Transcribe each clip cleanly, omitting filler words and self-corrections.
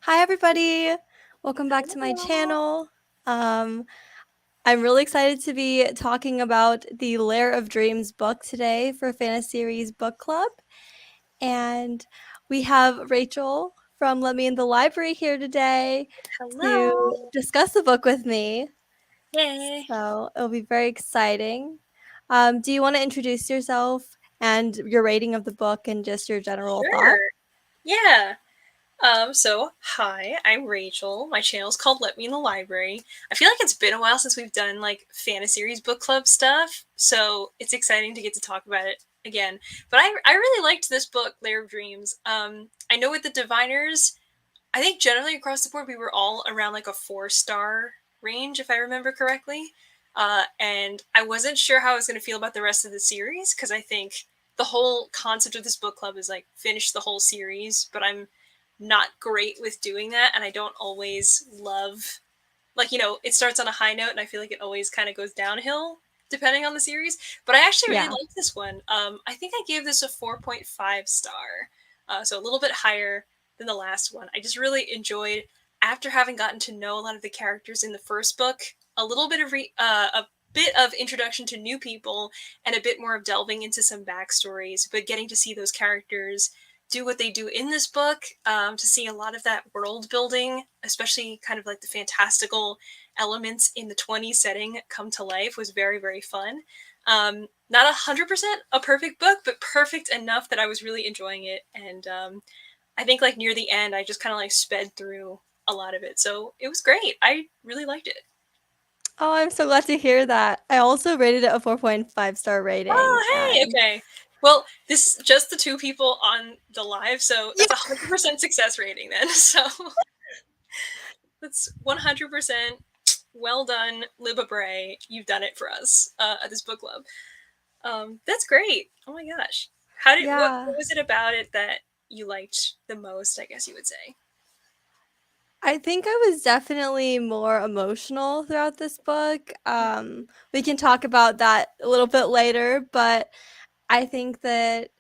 Hi, everybody. Welcome back to my Hello. channel. Um, I'm really excited to be talking about the Lair of Dreams book today for Fantaseries Book Club. And we have Rachel from Let Me in the Library here today to Hello. discuss the book with me. Yay. So it'll be very exciting. Do you want to introduce yourself and your rating of the book and just your general thought? Sure. Yeah. Hi, I'm Rachel. My channel's called Let Me in the Library. I feel like it's been a while since we've done like fan series book club stuff, so it's exciting to get to talk about it again. But I really liked this book, Lair of Dreams. I know with the Diviners, I think generally across the board we were all around like a 4-star range, if I remember correctly. And I wasn't sure how I was going to feel about the rest of the series because I think the whole concept of this book club is like finish the whole series, but I'm not great with doing that, and I don't always love it starts on a high note, and I feel like it always kind of goes downhill depending on the series. But I actually really Yeah. like this one. I think I gave this a 4.5 star, so a little bit higher than the last one. I just really enjoyed after having gotten to know a lot of the characters in the first book, a little bit of a bit of introduction to new people and a bit more of delving into some backstories, but getting to see those characters do what they do in this book, to see a lot of that world building, especially kind of like the fantastical elements in the 20s setting come to life, was very, very fun. Not 100% a perfect book, but perfect enough that I was really enjoying it. And I think like near the end, I just kind of like sped through a lot of it. So it was great. I really liked it. Oh, I'm so glad to hear that. I also rated it a 4.5-star rating, Oh, hey, and okay. Well, this is just the two people on the live, so yeah. that's 100% success rating then. So that's 100% well done, Libba Bray. You've done it for us at this book club. That's great. Oh my gosh. What Yeah. was it about it that you liked the most, I guess you would say? I think I was definitely more emotional throughout this book. We can talk about that a little bit later, but I think that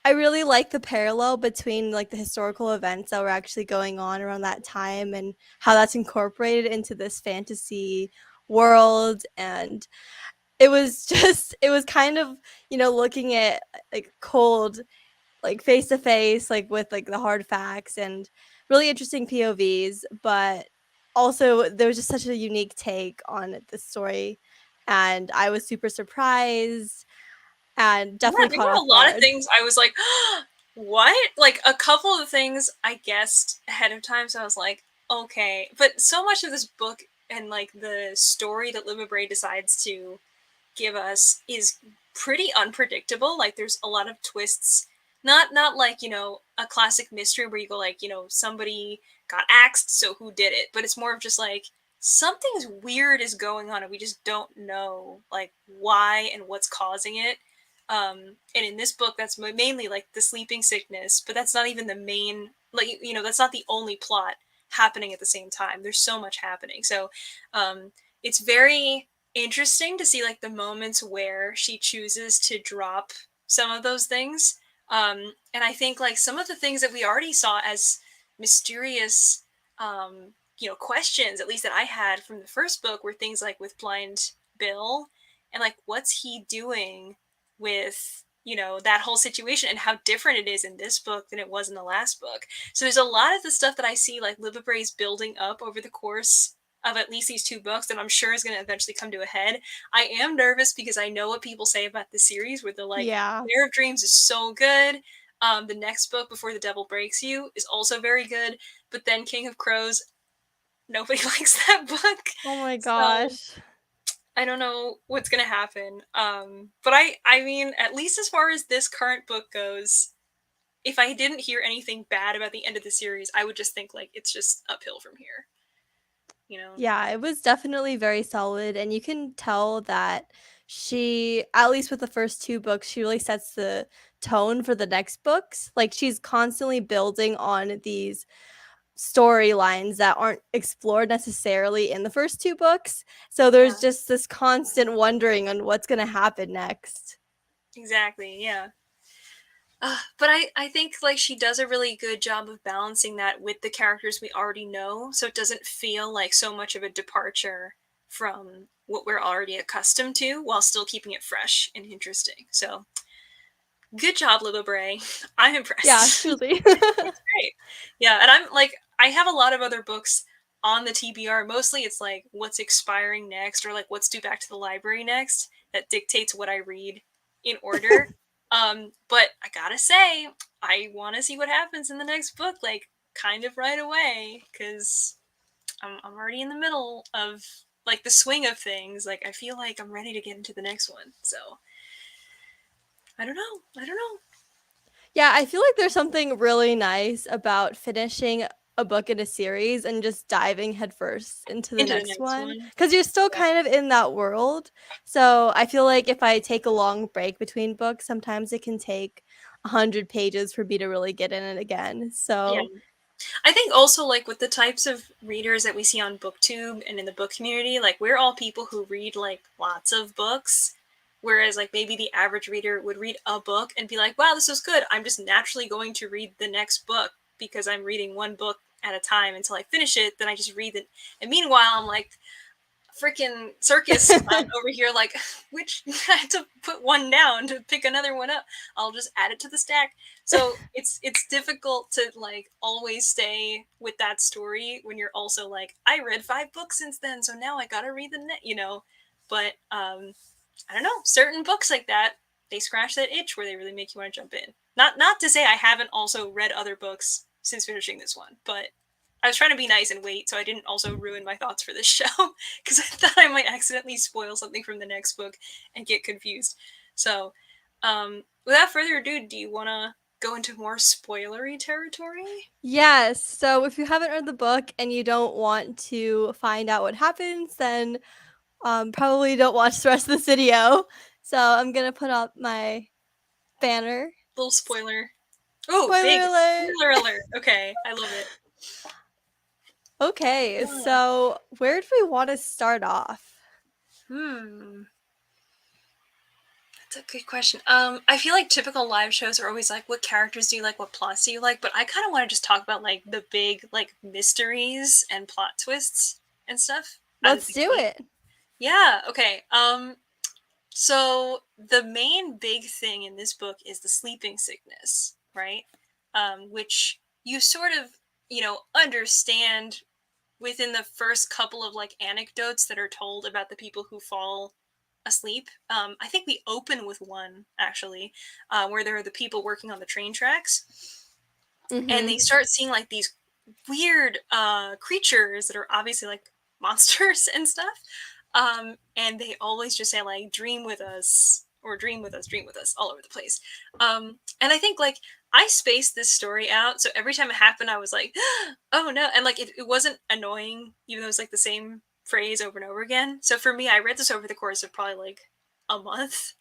I really like the parallel between like the historical events that were actually going on around that time and how that's incorporated into this fantasy world. And it was just it was kind of, looking at like cold, like face to face, like with like the hard facts and really interesting POVs, but also there was just such a unique take on the story, and I was super surprised and Yeah, definitely there caught were a off lot of guard. things I was like, what? Like a couple of the things I guessed ahead of time, so I was like, okay. But so much of this book and like the story that Libba Bray decides to give us is pretty unpredictable. Like there's a lot of twists. Not like, a classic mystery where you go like, somebody got axed, so who did it? But it's more of just like something's weird is going on and we just don't know like why and what's causing it. And in this book, that's mainly like the sleeping sickness, but that's not even the main, like, that's not the only plot happening at the same time. There's so much happening. So it's very interesting to see like the moments where she chooses to drop some of those things. And I think like some of the things that we already saw as mysterious, questions, at least that I had from the first book, were things like with Blind Bill and like what's he doing with that whole situation and how different it is in this book than it was in the last book. So there's a lot of the stuff that I see like Libba Bray's building up over the course of at least these two books that I'm sure is going to eventually come to a head. I am nervous because I know what people say about the series where they're like, Yeah. Lair of Dreams is so good. The next book, Before the Devil Breaks You, is also very good. But then King of Crows, nobody likes that book. Oh my So gosh. I don't know what's gonna happen. But I mean, at least as far as this current book goes, if I didn't hear anything bad about the end of the series, I would just think like it's just uphill from here. You know? Yeah, it was definitely very solid, and you can tell that she, at least with the first two books, she really sets the tone for the next books. Like she's constantly building on these storylines that aren't explored necessarily in the first two books. So Yeah. there's just this constant wondering on what's going to happen next. Exactly. Yeah. But I think like she does a really good job of balancing that with the characters we already know, so it doesn't feel like so much of a departure from what we're already accustomed to, while still keeping it fresh and interesting. So good job, Libba Bray. I'm Yeah, impressed. truly. It's great. Yeah, and I'm like, I have a lot of other books on the TBR. Mostly it's like what's expiring next, or like what's due back to the library next, that dictates what I read in order. But I gotta say, I want to see what happens in the next book, like kind of right away, because I'm already in the middle of like the swing of things. Like I feel like I'm ready to get into the next one. So I don't know. I don't know. Yeah, I feel like there's something really nice about finishing a book in a series and just diving headfirst into the Into the next next one one. because you're still Yeah. kind of in that world. So I feel like if I take a long break between books, sometimes it can take 100 pages for me to really get in it again. Yeah. So I think also like with the types of readers that we see on BookTube and in the book community, like we're all people who read like lots of books, whereas like maybe the average reader would read a book and be like, "Wow, this was good. I'm just naturally going to read the next book because I'm reading one book at a time until I finish it. Then I just read it." And meanwhile, I'm like, freaking circus clown over here, like, which I had to put one down to pick another one up. I'll just add it to the stack. So it's difficult to like always stay with that story when you're also like, I read 5 books since then, so now I gotta read the net, you know. But I don't know, certain books like that, they scratch that itch where they really make you want to jump in. Not to say I haven't also read other books since finishing this one, but I was trying to be nice and wait so I didn't also ruin my thoughts for this show because I thought I might accidentally spoil something from the next book and get confused. So, without further ado, do you want to go into more spoilery territory? yes, so if you haven't read the book and you don't want to find out what happens, then probably don't watch the rest of this video. So I'm gonna put up my banner. Little spoiler. Oh, Spoiler big alert! spoiler alert. Okay, I love it. Okay, Ah, so where do we want to start off? hmm. That's a good question. I feel like typical live shows are always like, what characters do you like? What plots do you like? But I kind of want to just talk about like the big like mysteries and plot twists and stuff out of Let's the do gate. it. Yeah. Okay. So the main big thing in this book is the sleeping sickness, right? Which you sort of, understand within the first couple of like anecdotes that are told about the people who fall asleep. I think we open with one actually, where there are the people working on the train tracks, and they Mhm. start seeing like these weird creatures that are obviously like monsters and stuff. And they always just say like "dream with us" or dream with us" all over the place. And I think like I spaced this story out, so every time it happened, I was like, "Oh no!" And like it wasn't annoying, even though it's like the same phrase over and over again. So for me, I read this over the course of probably like a month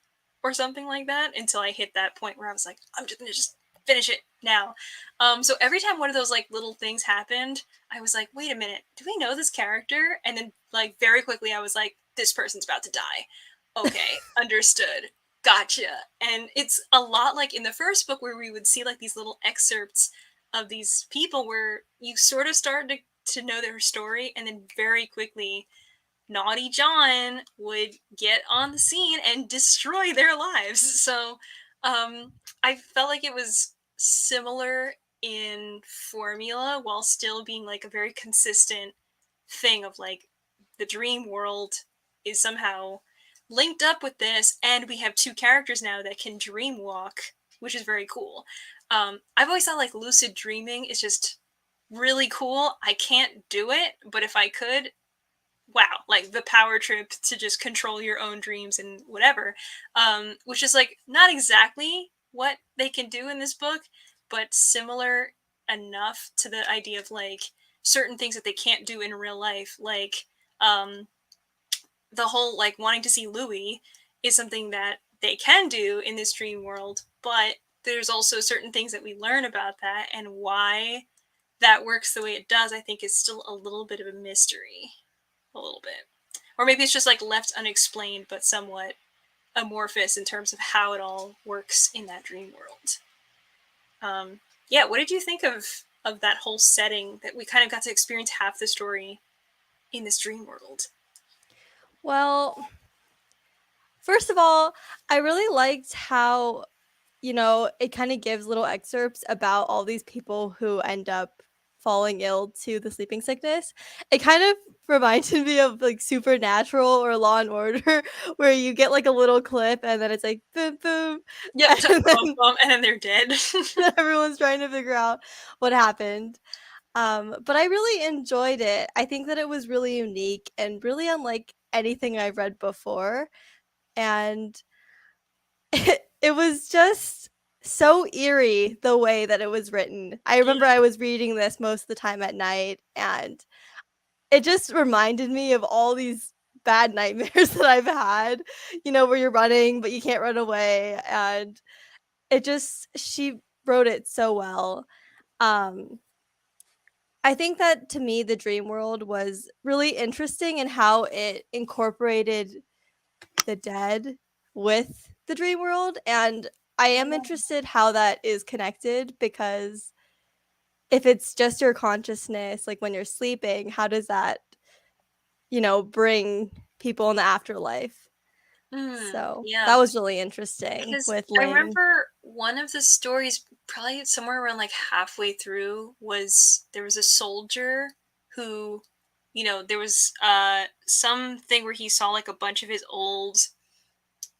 or something like that until I hit that point where I was like, "I'm just gonna just finish it now." So every time one of those like little things happened, I was like, wait a minute, do we know this character? And then like very quickly I was like, this person's about to die. Okay, understood. Gotcha. And it's a lot like in the first book where we would see like these little excerpts of these people where you sort of started to know their story, and then very quickly Naughty John would get on the scene and destroy their lives. So I felt like it was similar in formula while still being like a very consistent thing of like the dream world is somehow linked up with this, and we have two characters now that can dream walk, which is very cool. I've always thought like lucid dreaming is just really cool. I can't do it, but if I could, wow, like the power trip to just control your own dreams and whatever, which is like not exactly what they can do in this book, but similar enough to the idea of like certain things that they can't do in real life, like um, the whole like wanting to see Louis is something that they can do in this dream world, but there's also certain things that we learn about that, and why that works the way it does, I think is still a little bit of a mystery, a little bit. Or maybe it's just like left unexplained, but somewhat amorphous in terms of how it all works in that dream world. Yeah, what did you think of that whole setting that we kind of got to experience half the story in this dream world? Well, first of all, I really liked how, it kind of gives little excerpts about all these people who end up falling ill to the sleeping sickness. It kind of reminded me of like Supernatural or Law and Order, where you get like a little clip and then it's like boom, boom, Yep, and bump, then bump, and then they're dead. everyone's trying to figure out what happened. But I really enjoyed it. I think that it was really unique and really unlike anything I've read before. And it was just so eerie the way that it was written. I remember Yeah. I was reading this most of the time at night, and it just reminded me of all these bad nightmares that I've had, where you're running, but you can't run away. And she wrote it so well. Um, I think that to me, the dream world was really interesting in how it incorporated the dead with the dream world. And I am interested how that is connected, because if it's just your consciousness, like when you're sleeping, how does that, bring people in the afterlife? So Yeah. that was really interesting Because with I Ling. remember one of the stories, probably somewhere around like halfway through, was there was a soldier who, there was something where he saw like a bunch of his old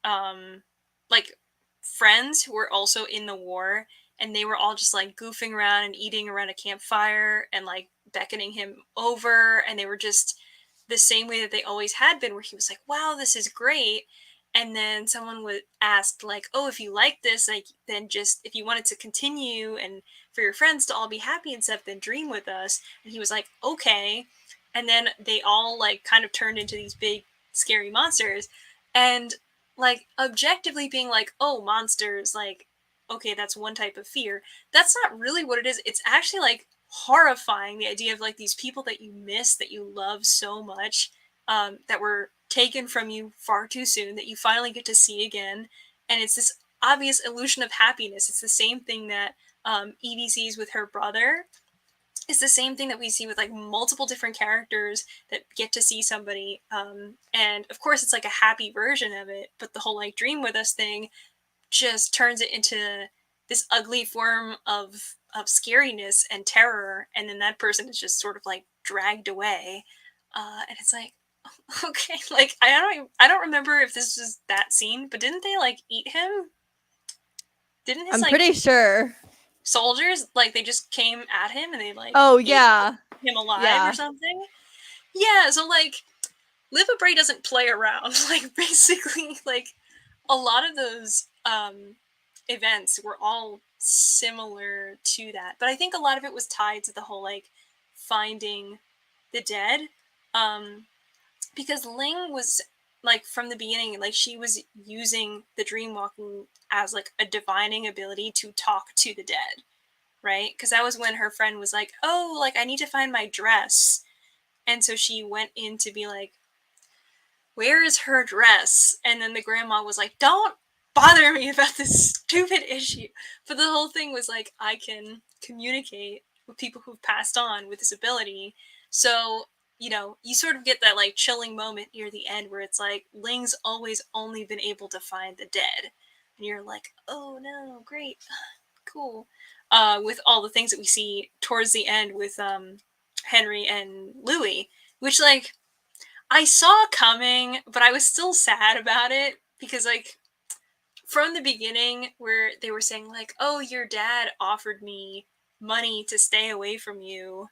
um like friends who were also in the war, and they were all just like goofing around and eating around a campfire and like beckoning him over, and they were just the same way that they always had been, where he was like, wow, this is great. And then someone would ask like, oh, if you like this, like, then just if you wanted to continue and for your friends to all be happy and stuff, then dream with us. And he was like, okay. And then they all like kind of turned into these big scary monsters. And like objectively being like, oh, monsters, like, okay, that's one type of fear. That's not really what it is. It's actually like horrifying, the idea of like these people that you miss, that you love so much, that were taken from you far too soon, that you finally get to see again. And it's this obvious illusion of happiness. It's the same thing that Evie sees with her brother. It's the same thing that we see with like multiple different characters that get to see somebody, and of course it's like a happy version of it, but the whole like dream with us thing just turns it into this ugly form of scariness and terror, and then that person is just sort of like dragged away, and it's like, okay, like I don't remember if this was that scene, but didn't they like eat him? Didn't his I'm like pretty sure. soldiers, like, they just came at him and they like Oh, ate yeah. him alive or Yeah. something? Yeah, so like Libba Bray doesn't play around. Like basically, like a lot of those events were all similar to that, but I think a lot of it was tied to the whole like finding the dead, um, because Ling was like from the beginning, like she was using the dream walking as like a divining ability to talk to the dead, right? Because that was when her friend was like, "Oh, like I need to find my dress," and so she went in to be like, where is her dress? And then the grandma was like, don't bother me about this stupid issue. But the whole thing was like, I can communicate with people who've passed on with this ability. So, you sort of get that like chilling moment near the end where it's like, Ling's always only been able to find the dead. And you're like, oh no, great, cool. With all the things that we see towards the end with Henry and Louis, which like I saw coming, but I was still sad about it because, like, from the beginning, where they were saying, like, oh, your dad offered me money to stay away from you,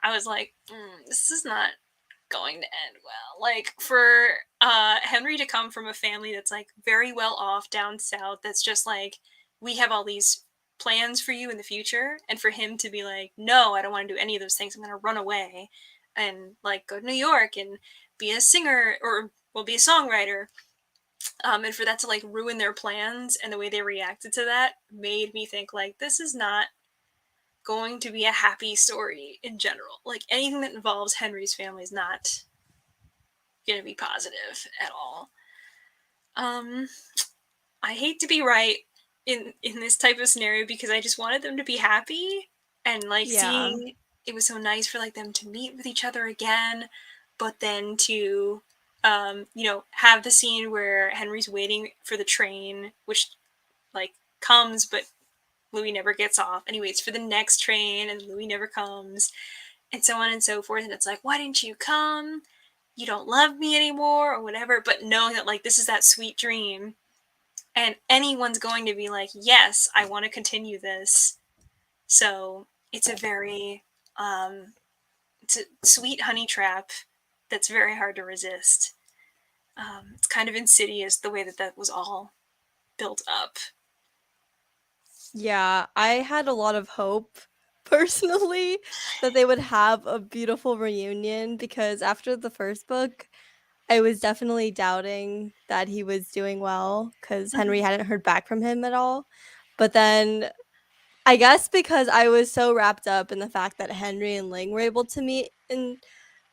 I was like, this is not going to end well. Like, for Henry to come from a family that's, like, very well off down south, that's just like, we have all these plans for you in the future, and for him to be like, no, I don't want to do any of those things, I'm going to run away and, like, go to New York and be a singer or, well, be a songwriter, and for that to like ruin their plans, and the way they reacted to that made me think like this is not going to be a happy story in general. Like anything that involves Henry's family is not going to be positive at all. um I hate to be right, in this type of scenario because I just wanted them to be happy and like Yeah. seeing it was so nice for like them to meet with each other again, but then to have the scene where Henry's waiting for the train, which like comes, but Louis never gets off, and he waits for the next train, and Louis never comes, and so on and so forth. And it's like, why didn't you come? You don't love me anymore, or whatever. But knowing that like this is that sweet dream, and anyone's going to be like, yes, I want to continue this. So it's a very it's a sweet honey trap that's very hard to resist. It's kind of insidious the way that that was all built up. Yeah, I had a lot of hope personally that they would have a beautiful reunion because after the first book, I was definitely doubting that he was doing well because Henry Mm-hmm. hadn't heard back from him at all. But then I guess because I was so wrapped up in the fact that Henry and Ling were able to meet, and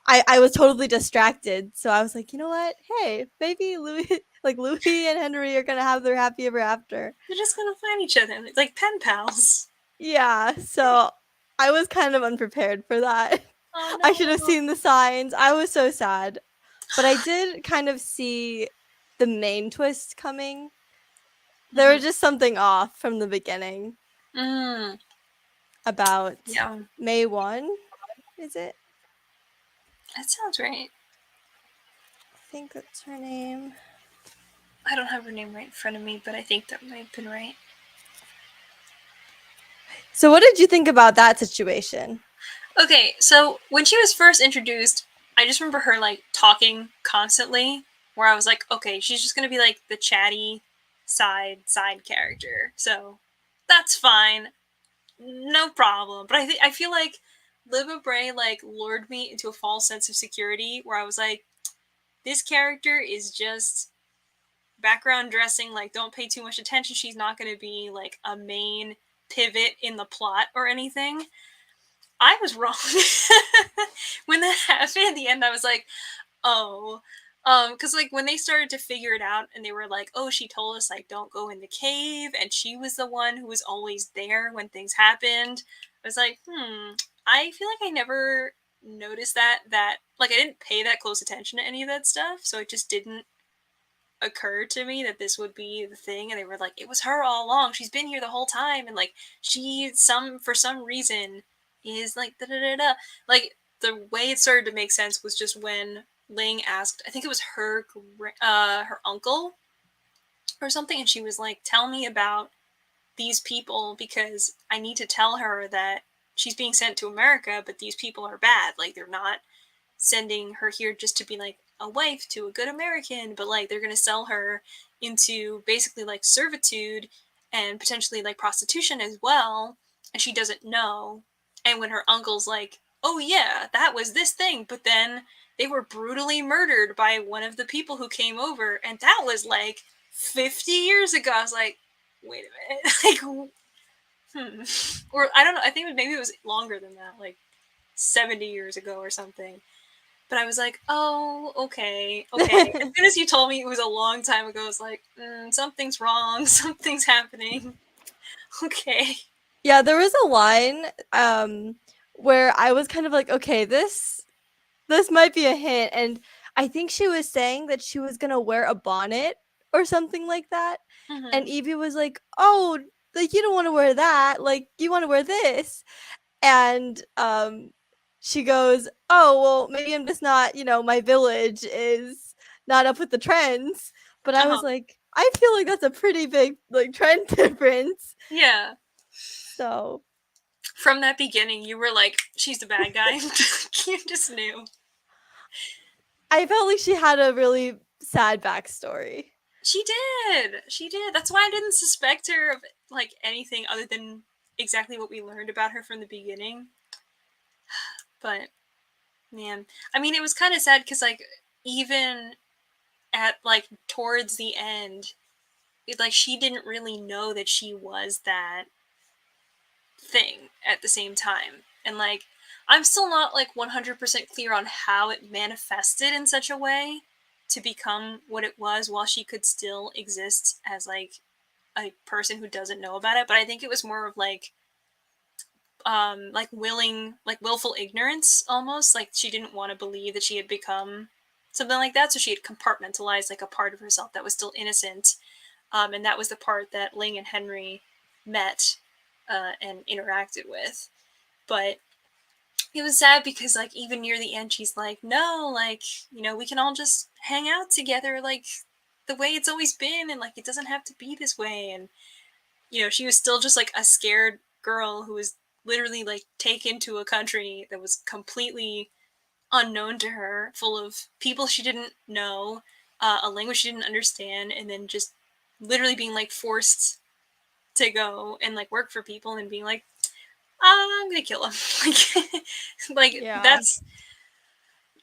I was totally distracted. So I was like, you know what? Hey, maybe Louis like Louis and Henry are gonna have their happy ever after. They're just gonna find each other. It's like pen pals. Yeah, so I was kind of unprepared for that. Oh I should have no. seen the signs. I was so sad. But I did kind of see the main twist coming. There was Mm-hmm. just something off from the beginning Mm, about yeah, May 1, is it? that sounds right. I think that's her name. I don't have her name right in front of me, but I think that might have been right. So what did you think about that situation? Okay, so when she was first introduced, I just remember her like talking constantly, where I was like, okay, she's just gonna be like the chatty side character. So that's fine, no problem. But I feel like Libba Bray like lured me into a false sense of security, where I was like, this character is just background dressing. Like, don't pay too much attention. She's not gonna be like a main pivot in the plot or anything. I was wrong. When that happened at the end, I was like, oh. Because like when they started to figure it out and they were like, oh, she told us like don't go in the cave, and she was the one who was always there when things happened. I was like, I feel like I never noticed that like I didn't pay that close attention to any of that stuff, so it just didn't occur to me that this would be the thing. And they were like, it was her all along, she's been here the whole time, and like she some for some reason is like da da da da. Like the way it started to make sense was just when Ling asked, I think it was her uncle or something, and she was like, tell me about these people because I need to tell her that she's being sent to America, but these people are bad, like they're not sending her here just to be like a wife to a good American, but like they're gonna sell her into basically like servitude and potentially like prostitution as well, and she doesn't know. And when her uncle's like, oh yeah, that was this thing, but then they were brutally murdered by one of the people who came over, and that was like 50 years ago. I was like, wait a minute. Like, or I don't know, I think maybe it was longer than that, like 70 years ago or something. But I was like, oh, okay, okay. As soon as you told me it was a long time ago, I was like, something's wrong, something's happening. Okay. Yeah, there was a line where I was kind of like, okay, this might be a hint, and I think she was saying that she was gonna wear a bonnet or something like that, and Mm-hmm. Evie was like, "Oh, like you don't want to wear that, like you want to wear this," and she goes, "Oh, well, maybe I'm just not, my village is not up with the trends," but I was Uh-huh. like, I feel like that's a pretty big like trend difference, Yeah. so From that beginning, you were like, she's the bad guy. You just knew. I felt like she had a really sad backstory. She did. She did. That's why I didn't suspect her of like anything other than exactly what we learned about her from the beginning. But man, I mean, it was kind of sad because like even at like towards the end, like she didn't really know that she was that thing at the same time. And like I'm still not like 100% clear on how it manifested in such a way to become what it was while she could still exist as like a person who doesn't know about it, but I think it was more of like willing, like willful ignorance almost. Like she didn't want to believe that she had become something like that, so she had compartmentalized like a part of herself that was still innocent. And that was the part that Ling and Henry met and interacted with. But it was sad because like even near the end she's like, no, like, you know, we can all just hang out together like the way it's always been, and like it doesn't have to be this way. And you know, she was still just like a scared girl who was literally like taken to a country that was completely unknown to her, full of people she didn't know, a language she didn't understand, and then just literally being like forced to go and like work for people and being like, I'm gonna kill him. Like Yeah. that's,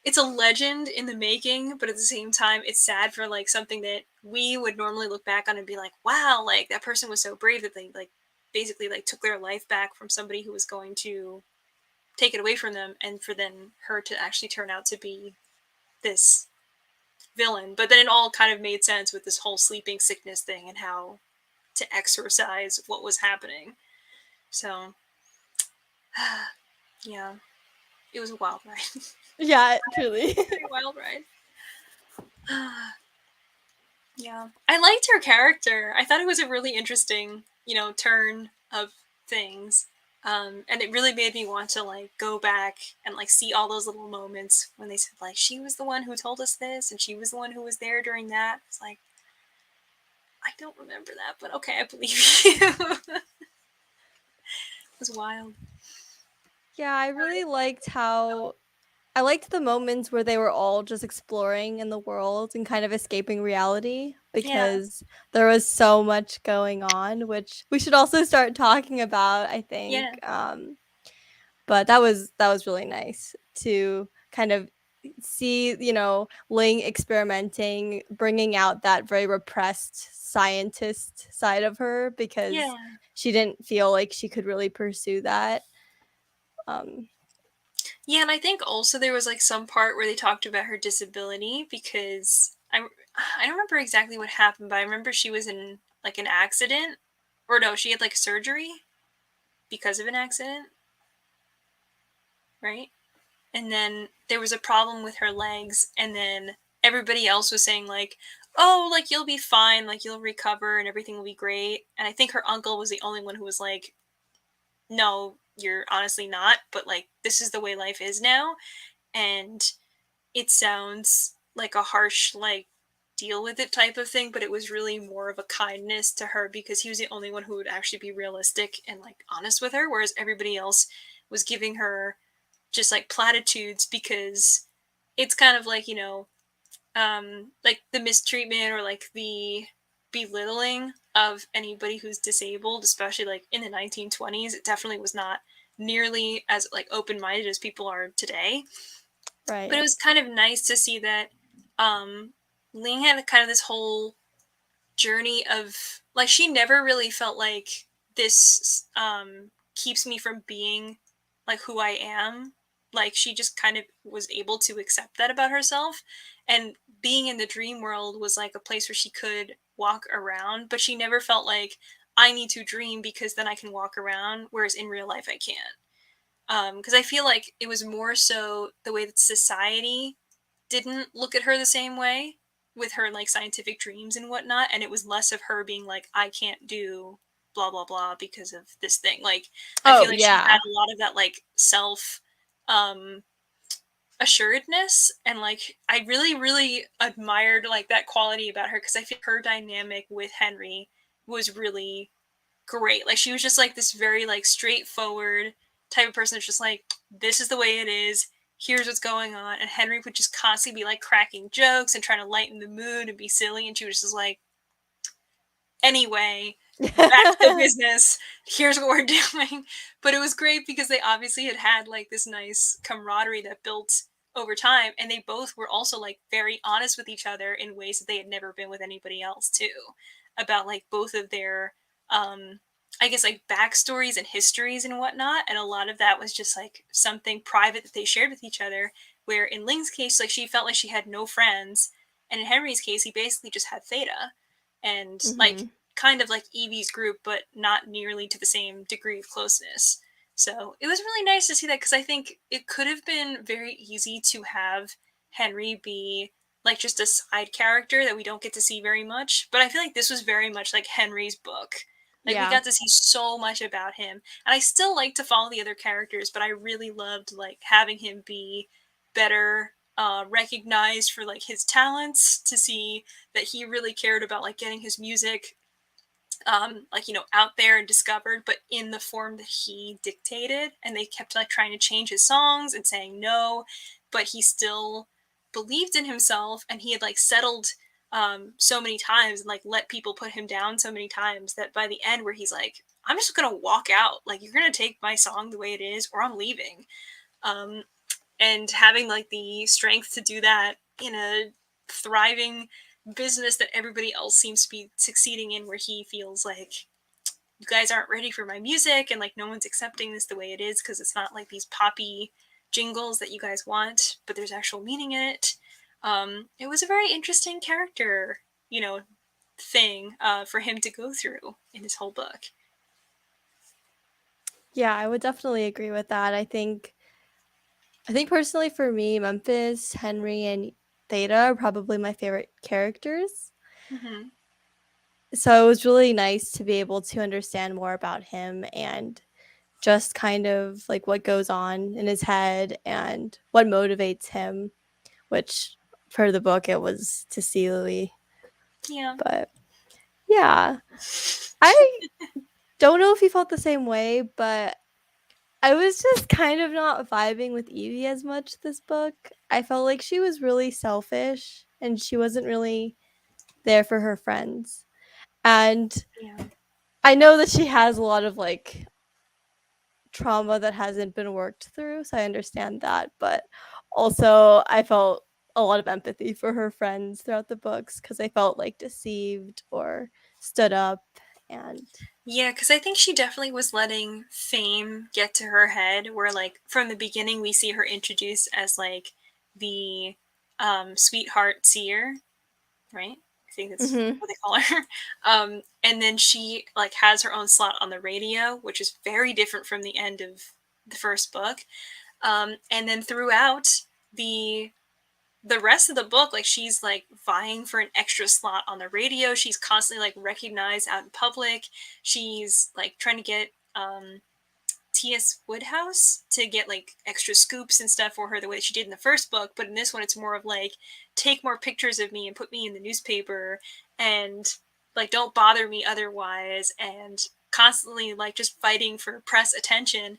it's a legend in the making, but at the same time, it's sad for like something that we would normally look back on and be like, wow, like that person was so brave that they like basically like took their life back from somebody who was going to take it away from them, and for then her to actually turn out to be this villain. But then it all kind of made sense with this whole sleeping sickness thing and how to exorcise what was happening. So, yeah, it was a wild ride. Yeah, truly. Very wild ride. Yeah, I liked her character. I thought it was a really interesting, you know, turn of things. And it really made me want to like go back and like see all those little moments when they said like she was the one who told us this and she was the one who was there during that. It's like, I don't remember that, but okay, I believe you. It was wild. Yeah, I really liked how I liked the moments where they were all just exploring in the world and kind of escaping reality Yeah, because there was so much going on, which we should also start talking about, I think. yeah, But that was really nice to kind of see, you know, Ling experimenting, bringing out that very repressed scientist side of her because yeah. she didn't feel like she could really pursue that. Um, Yeah, and I think also there was like some part where they talked about her disability because I don't remember exactly what happened, but I remember she was in like an accident, or no, she had like surgery because of an accident, right? And then there was a problem with her legs, and then everybody else was saying like, "Oh, like you'll be fine, like you'll recover and everything will be great." And I think her uncle was the only one who was like, "No, you're honestly not, but like this is the way life is now." And it sounds like a harsh like deal with it type of thing, but it was really more of a kindness to her because he was the only one who would actually be realistic and like honest with her, whereas everybody else was giving her just like platitudes because it's kind of like, you know, like the mistreatment or like the belittling of anybody who's disabled, especially like in the 1920s. It definitely was not nearly as like open-minded as people are today, but it right. was kind of nice to see that Ling had kind of this whole journey of like she never really felt like this keeps me from being like who I am. Like she just kind of was able to accept that about herself, and being in the dream world was like a place where she could walk around, but she never felt like I need to dream because then I can walk around, whereas in real life I can't. Because I feel like it was more so the way that society didn't look at her the same way with her like scientific dreams and whatnot, and it was less of her being like, I can't do blah blah blah because of this thing. Like I Oh, feel like she had yeah. a lot of that like self um assuredness, and like I really admired like that quality about her because I feel her dynamic with Henry was really great. Like she was just like this very like straightforward type of person that's just like, this is the way it is. Here's what's going on. And Henry would just constantly be like cracking jokes and trying to lighten the mood and be silly. And she was just like, anyway, back to business. Here's what we're doing. But it was great because they obviously had like this nice camaraderie that built over time. And they both were also like very honest with each other in ways that they had never been with anybody else too. About like both of their I guess like backstories and histories and whatnot. And a lot of that was just like something private that they shared with each other. Where in Ling's case, like she felt like she had no friends. And in Henry's case, he basically just had Theta. And like Mhm. kind of like Evie's group, but not nearly to the same degree of closeness. So it was really nice to see that because I think it could have been very easy to have Henry be like just a side character that we don't get to see very much. But I feel like this was very much like Henry's book. Like we Yeah. got to see so much about him. And I still like to follow the other characters, but I really loved like having him be better recognized for like his talents, to see that he really cared about like getting his music like, you know, out there and discovered, but in the form that he dictated. And they kept like trying to change his songs and saying no, but he still believed in himself, and he had like settled so many times and like let people put him down so many times that by the end, where he's like, I'm just gonna walk out, like you're gonna take my song the way it is or I'm leaving. um, and having like the strength to do that in a thriving business that everybody else seems to be succeeding in, where he feels like you guys aren't ready for my music and like no one's accepting this the way it is because it's not like these poppy jingles that you guys want, but there's actual meaning in it. It was a very interesting character, you know, thing for him to go through in his whole book. Yeah, I would definitely agree with that. I think personally for me, Memphis, Henry, and Theta are probably my favorite characters. Mm-hmm. So it was really nice to be able to understand more about him and just kind of like what goes on in his head and what motivates him, which for the book it was to see Louis. Yeah. But yeah, I don't know if he felt the same way, but I was just kind of not vibing with Evie as much this book. I felt like she was really selfish and she wasn't really there for her friends. And Yeah. I know that she has a lot of like trauma that hasn't been worked through, so I understand that, but also I felt a lot of empathy for her friends throughout the books because they felt like deceived or stood up. And Yeah, because I think she definitely was letting fame get to her head, where, like, from the beginning, we see her introduced as, like, the sweetheart seer, right? I think that's mhm. what they call her. And then she, like, has her own slot on the radio, which is very different from the end of the first book. And then throughout the the rest of the book, like she's like vying for an extra slot on the radio. She's constantly like recognized out in public. She's like trying to get T.S. Woodhouse to get like extra scoops and stuff for her the way she did in the first book. But in this one, it's more of like, take more pictures of me and put me in the newspaper, and like don't bother me otherwise, and constantly like just fighting for press attention.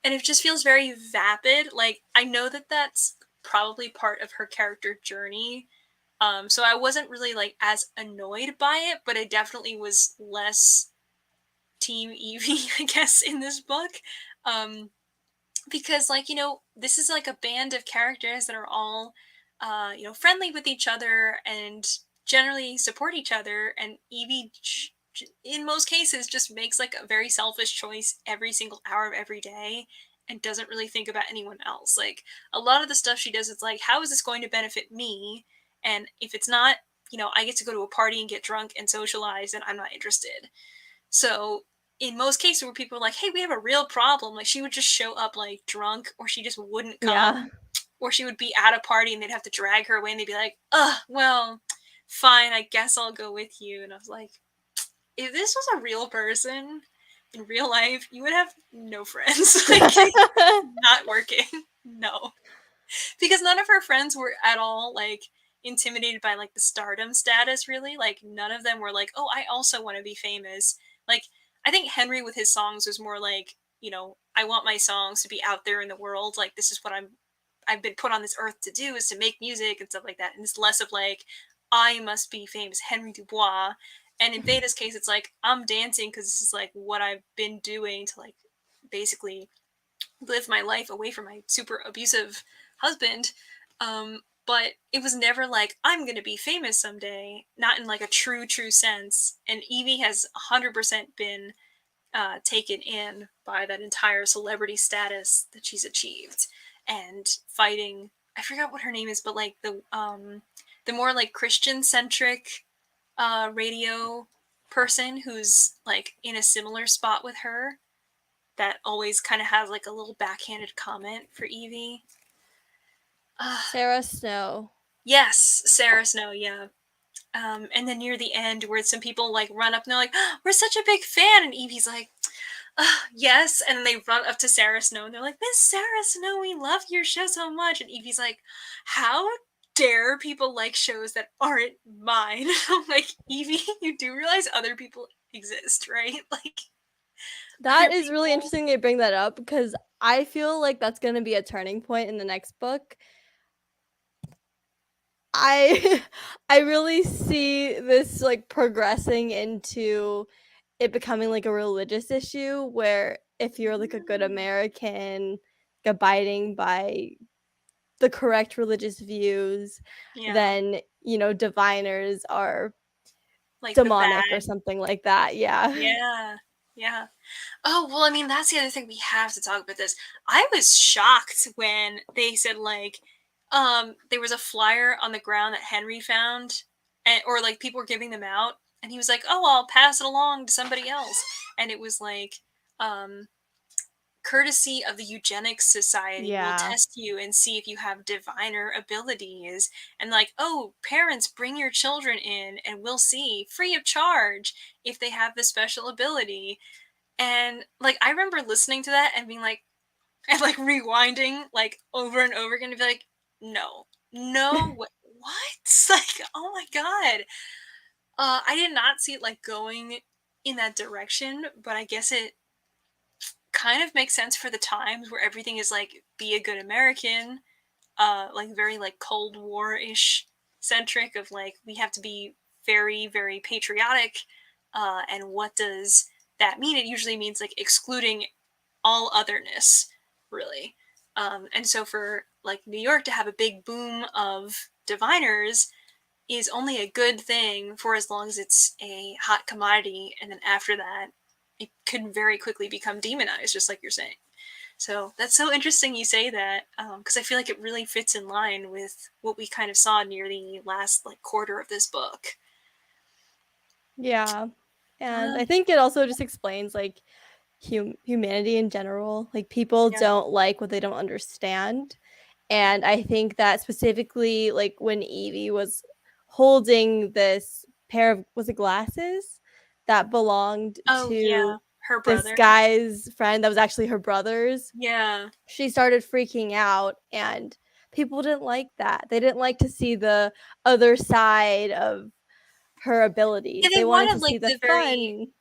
And it just feels very vapid. Like I know that that's probably part of her character journey. So I wasn't really like as annoyed by it, but I definitely was less team Evie, I guess, in this book. Um, because like, you know, this is like a band of characters that are all you know, friendly with each other and generally support each other, and Evie in most cases just makes like a very selfish choice every single hour of every day and doesn't really think about anyone else. Like a lot of the stuff she does, it's like, how is this going to benefit me? And if it's not, you know, I get to go to a party and get drunk and socialize, and I'm not interested. So in most cases where people are like, hey, we have a real problem, like she would just show up like drunk, or she just wouldn't Yeah. come, or she would be at a party and they'd have to drag her away and they'd be like, well, fine, I guess I'll go with you. And I was like, if this was a real person in real life, you would have no friends. Like, not working. No, because none of her friends were at all like intimidated by like the stardom status, really. Like none of them were like, oh, I also want to be famous. Like I think Henry with his songs was more like, you know, I want my songs to be out there in the world, like this is what I've been put on this earth to do, is to make music and stuff like that. And it's less of like, I must be famous, Henry Dubois. And in Theta's case, it's like, I'm dancing because this is like what I've been doing to like basically live my life away from my super abusive husband. But it was never like, I'm gonna be famous someday, not in like a true sense. And Evie has 100% been taken in by that entire celebrity status that she's achieved, and fighting. I forgot what her name is, but like the more like Christian centric radio person who's like in a similar spot with her that always kind of has like a little backhanded comment for Evie. Uh, Sarah Snow. yes, Sarah Snow, yeah. And then near the end, where some people like run up and they're like, oh, "We're such a big fan," and Evie's like, "Yes," and they run up to Sarah Snow and they're like, "Miss Sarah Snow, we love your show so much," and Evie's like, "How dare people like shows that aren't mine?" I'm like, Evie, you do realize other people exist, right? Like other That is really people. interesting you bring that up because I feel like that's going to be a turning point in the next book. I I really see this like progressing into it becoming like a religious issue where if you're like a good American, like, abiding by the correct religious views, Yeah, then diviners are like the demonic or bad. something like that. Yeah. Yeah, yeah. Oh, well, I mean, that's the other thing we have to talk about this. I was shocked when they said, like, there was a flyer on the ground that Henry found, and, or, like, people were giving them out, and he was like, oh, I'll pass it along to somebody else. And it was like, um, courtesy of the Eugenics Society will Yeah. test you and see if you have diviner abilities. And, like, oh, parents, bring your children in, and we'll see, free of charge, if they have the special ability. And like I remember listening to that and being like and like rewinding like over and over again to be like, no, no, what? Like, oh my god. I did not see it like going in that direction, but I guess it kind of makes sense for the times where everything is like be a good American, like very like Cold War ish centric of like we have to be very very patriotic, and what does that mean? It usually means like excluding all otherness, really. And so for like New York to have a big boom of diviners is only a good thing for as long as it's a hot commodity, and then after that, it could very quickly become demonized, just like you're saying. So that's so interesting you say that, because I feel like it really fits in line with what we kind of saw near the last like quarter of this book. Yeah. And Uh, I think it also just explains like humanity in general. Like people yeah. don't like what they don't understand. And I think that specifically like when Evie was holding this pair of was it glasses that belonged Oh yeah, to her this brother. guy's friend that was actually her brother's, Yeah. she started freaking out and people didn't like that. They didn't like to see the other side of her Yeah, abilities. they They wanted wanted to see like the the very fun.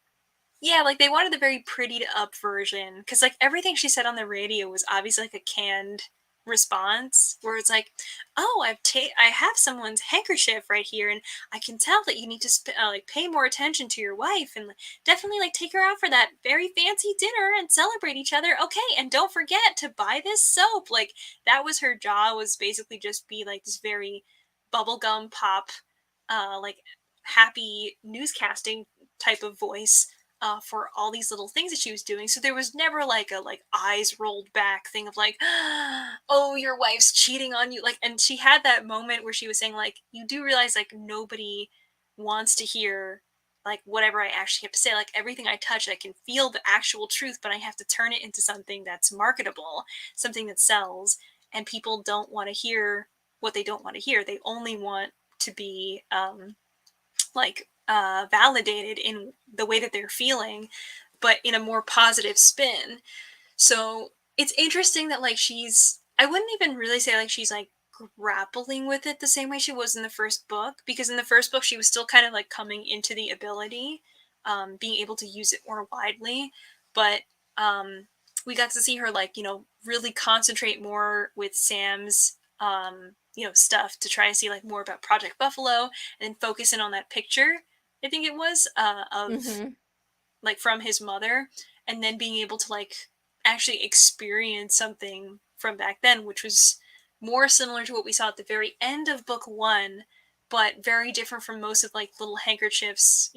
yeah, like they wanted the very prettied up version because like everything she said on the radio was obviously like a canned response where it's like, "Oh, I have someone's handkerchief right here, and I can tell that you need to like pay more attention to your wife and like, definitely like take her out for that very fancy dinner and celebrate each other. Okay, and don't forget to buy this soap." Like that was her job, was basically just be like this very bubblegum pop, like happy newscasting type of voice, for all these little things that she was doing. So there was never like a like eyes rolled back thing of like, oh, your wife's cheating on you. Like, and she had that moment where she was saying like, you do realize like nobody wants to hear like whatever I actually have to say. Like everything I touch, I can feel the actual truth, but I have to turn it into something that's marketable, something that sells, and people don't want to hear what they don't want to hear. They only want to be like validated in the way that they're feeling, but in a more positive spin. So it's interesting that like she's I wouldn't even really say like she's like grappling with it the same way she was in the first book, because in the first book she was still kind of like coming into the ability, being able to use it more widely, but we got to see her like really concentrate more with Sam's stuff to try to see like more about Project Buffalo, and then focus in on that picture, I think it was, of Mhm. like from his mother, and then being able to like actually experience something from back then, which was more similar to what we saw at the very end of book one, but very different from most of like little handkerchiefs,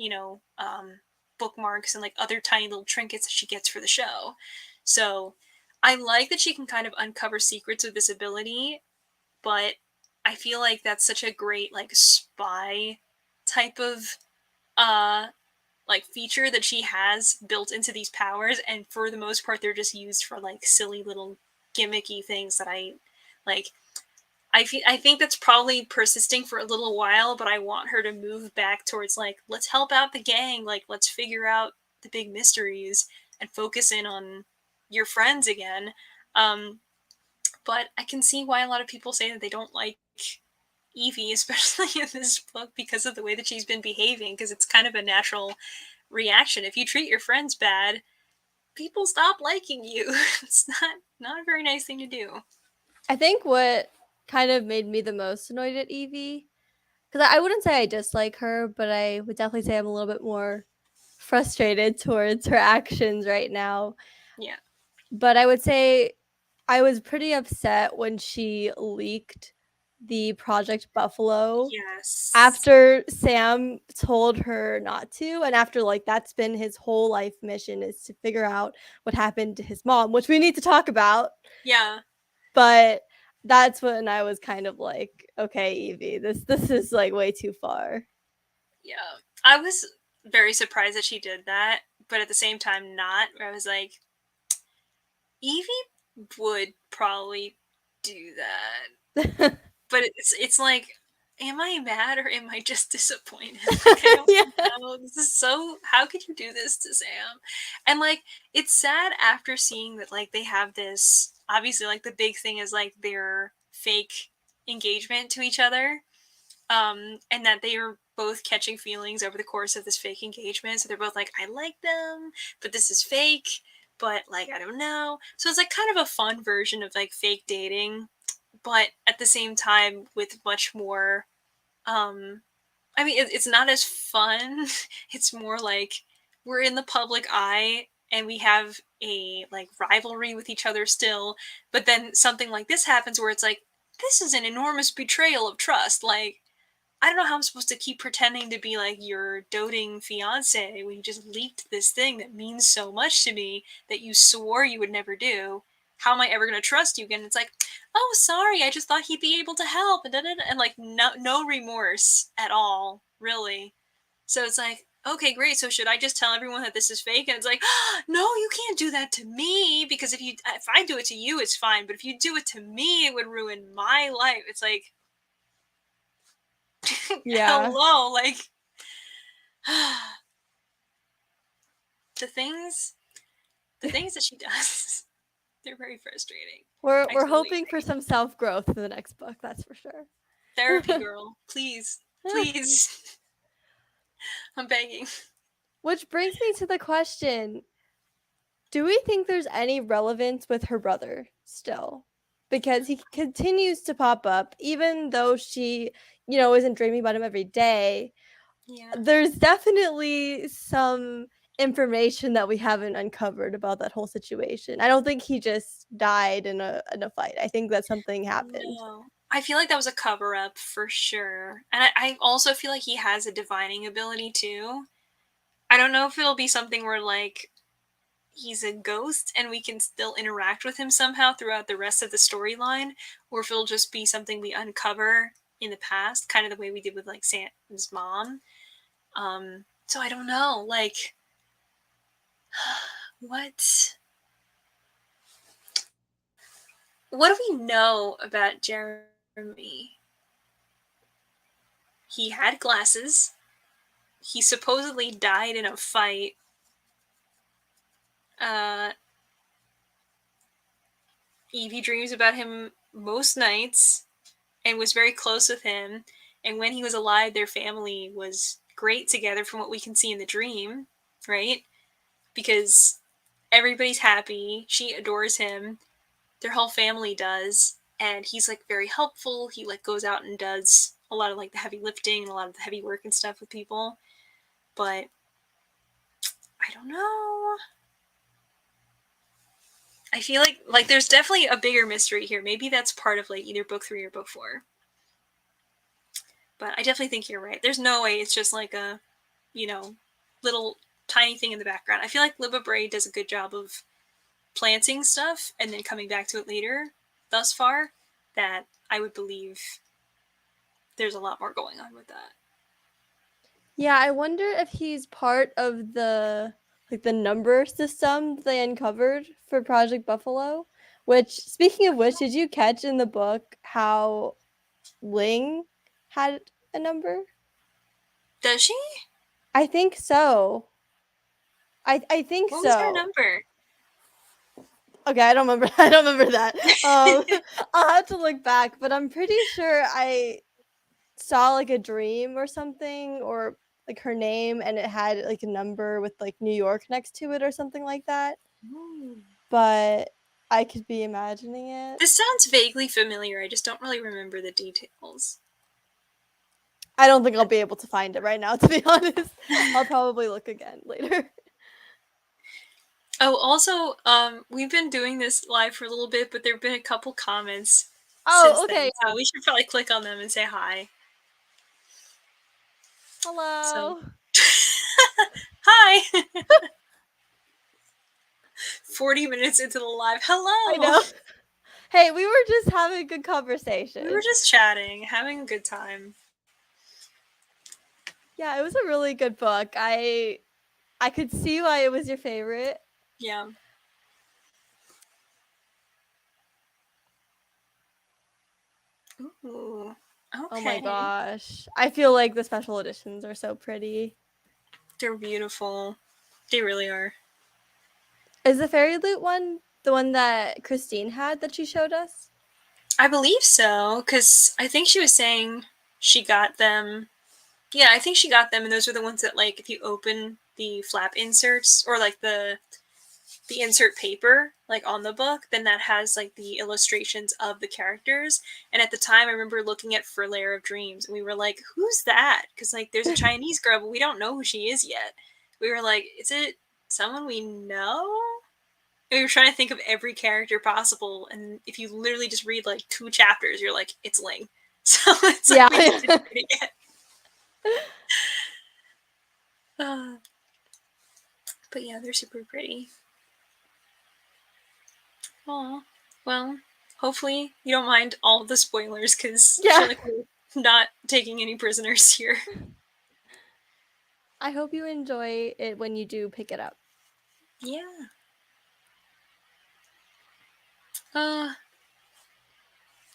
bookmarks and like other tiny little trinkets that she gets for the show. So I like that she can kind of uncover secrets with this ability, but I feel like that's such a great like spy type of uh like feature that she has built into these powers, and for the most part they're just used for like silly little gimmicky things that I like. I think that's probably persisting for a little while, but I want her to move back towards like, let's help out the gang, like let's figure out the big mysteries and focus in on your friends again. Um, but I can see why a lot of people say that they don't like Evie, especially in this book, because of the way that she's been behaving, because it's kind of a natural reaction. If you treat your friends bad, people stop liking you. It's not a very nice thing to do. I think what kind of made me the most annoyed at Evie, because I wouldn't say I dislike her, but I would definitely say I'm a little bit more frustrated towards her actions right now. Yeah. But I would say I was pretty upset when she leaked the Project Buffalo Yes. after Sam told her not to, and after like that's been his whole life mission is to figure out what happened to his mom, which we need to talk about. Yeah. But that's when I was kind of like, okay, Evie, this is like way too far. Yeah. I was very surprised that she did that, but at the same time not. Where I was like, Evie would probably do that. But it's like, am I mad or am I just disappointed? Like I don't Yeah. know. This is so, how could you do this to Sam? And like it's sad after seeing that like they have this, obviously like the big thing is like their fake engagement to each other. And that they are both catching feelings over the course of this fake engagement. So they're both like, I like them, but this is fake, but like I don't know. So it's like kind of a fun version of like fake dating, but at the same time with much more um I mean it's not as fun. It's more like we're in the public eye and we have a like rivalry with each other still, but then something like this happens where it's like this is an enormous betrayal of trust. Like I don't know how I'm supposed to keep pretending to be like your doting fiance when you just leaked this thing that means so much to me that you swore you would never do. How am I ever going to trust you again? It's like, oh, sorry, I just thought he'd be able to help, and like no remorse at all, really. So it's like, okay, great. So should I just tell everyone that this is fake? And it's like, oh, no, you can't do that to me because if I do it to you, it's fine, but if you do it to me, it would ruin my life. It's like, Yeah. hello, like the things the things that she does, they're very frustrating. I We're totally hoping for agree. some self-growth in the next book, that's for sure. Therapy girl, please, please. I'm begging. Which brings me to the question, do we think there's any relevance with her brother still? Because he continues to pop up even though she, isn't dreaming about him every day. Yeah. There's definitely some information that we haven't uncovered about that whole situation. I don't think he just died in a fight. I think that something happened. No. I feel like that was a cover up for sure. And I also feel like he has a divining ability too. I don't know if it'll be something where like he's a ghost and we can still interact with him somehow throughout the rest of the storyline, or if it'll just be something we uncover in the past, kind of the way we did with like Sam's mom. So I don't know, like what what do we know about Jeremy? He had glasses. He supposedly died in a fight. Uh, Evie dreams about him most nights and was very close with him. And when he was alive, their family was great together from what we can see in the dream, right? Because everybody's happy. She adores him. Their whole family does. And he's like very helpful. He like goes out and does a lot of like the heavy lifting and a lot of the heavy work and stuff with people. But I don't know. I feel like there's definitely a bigger mystery here. Maybe that's part of like either book 3 or book 4. But I definitely think you're right. There's no way it's just like a, you know, little tiny thing in the background. I feel like Libba Bray does a good job of planting stuff and then coming back to it later thus far, that I would believe there's a lot more going on with that. Yeah, I wonder if he's part of the like the number system they uncovered for Project Buffalo. Which, speaking of which, did you catch in the book how Ling had a number? Does she? I think so. I think What was her so. number? Okay, I don't remember. I don't remember that. I'll have to look back, but I'm pretty sure I saw like a dream or something, or like her name, and it had like a number with like New York next to it or something like that. Ooh. But I could be imagining it. This sounds vaguely familiar. I just don't really remember the details. I don't think I'll be able to find it right now, to be honest. I'll probably look again later. Oh, also, we've been doing this live for a little bit, but there have been a couple comments Oh, since okay, then, so yeah. we should probably click on them and say hi. So, Hello. hi! 40 minutes into the live. I Hello! know. Hey, we were just having a good We were conversation. just chatting, having a good time. Yeah, it was a really good book. I could see why it was your favorite. Yeah. Ooh. Oh my Okay. gosh. I feel like the special editions are so pretty. They're beautiful. They really are. Is the Fairy Loot one the one that Christine had that she showed us? I believe so, because I think she was saying she got them. Yeah, I think she got them, and those are the ones that, like, if you open the flap inserts, or, like, the insert paper, like, on the book, then that has, like, the illustrations of the characters. And at the time, I remember looking at for Lair of Dreams, and we were like, who's that? Because, like, there's a Chinese girl, but we don't know who she is yet. We were like, is it someone we know? And we were trying to think of every character possible, and if you literally just read, like, 2 chapters, you're like, it's Ling. So it's like, Yeah. we just didn't read it yet. Uh, but yeah, they're super pretty. Aw. Well, hopefully you don't mind all the spoilers, because I feel Yeah. like we're not taking any prisoners here. I hope you enjoy it when you do pick it up. Yeah. Uh,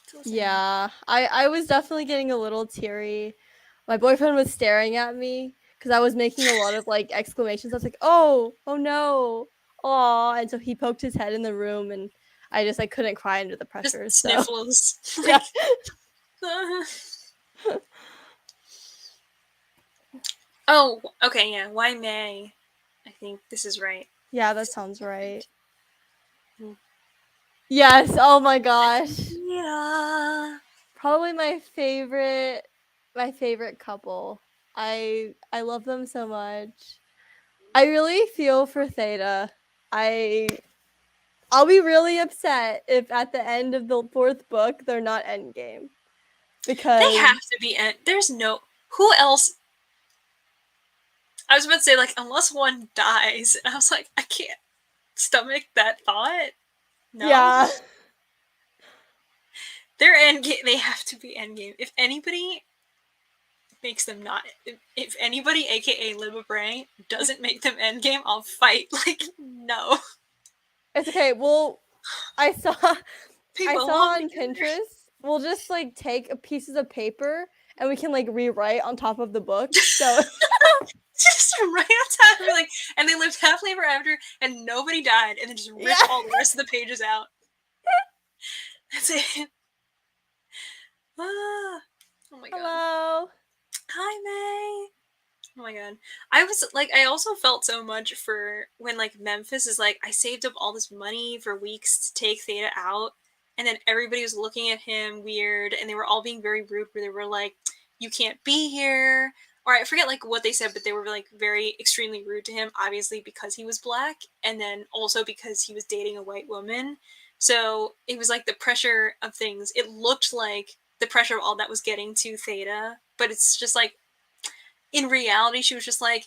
so sad. Yeah. I was definitely getting a little teary. My boyfriend was staring at me because I was making a lot of like exclamations. I was like, "Oh, oh no. Aw." And so he poked his head in the room, and I couldn't cry under the Just pressure. So sniffles. yeah. Like, uh. Oh, okay, yeah. Why May? I think this is right. Yeah, that sounds right. Mm. Yes, oh my gosh. Yeah. Probably my favorite couple. I love them so much. I really feel for Theta. I I'll be really upset if at the end of the fourth book they're not endgame. They Because have to be. There's no. Who else? I was about to say, like, unless one dies. And I was like, I can't stomach that thought. No. yeah. They're endgame. They have to be endgame. If anybody makes them not. If anybody, aka Libba Bray, doesn't make them endgame, I'll fight. Like, no. It's okay. Well, I saw They I belong saw on together. Pinterest, we'll just like take pieces of paper and we can like rewrite on top of the book. So Just right on top of like, and they lived happily ever after, and nobody died, and then just rip yeah. all the rest of the pages out. That's it. Ah. Oh my god. Hello. Hi, May. Oh my god. I was like, I also felt so much for when like Memphis is like, I saved up all this money for weeks to take Theta out, and then everybody was looking at him weird, and they were all being very rude. Where they were like, "You can't be here," or I forget like what they said, but they were like very extremely rude to him, obviously because he was black, and then also because he was dating a white woman. So it was like the pressure of things. It looked like the pressure of all that was getting to Theta, but it's just like in reality, she was just like,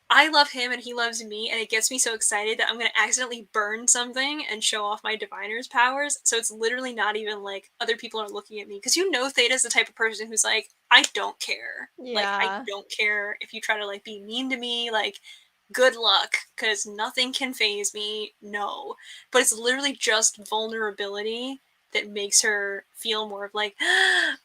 I love him and he loves me, and it gets me so excited that I'm going to accidentally burn something and show off my diviner's powers. So it's literally not even like other people are looking at me. Because you know Theta's the type of person who's like, I don't care. Like, I Yeah. don't care if you try to, like, be mean to me, like, good luck, because nothing can phase me, no. But it's literally just vulnerability that makes her feel more of like,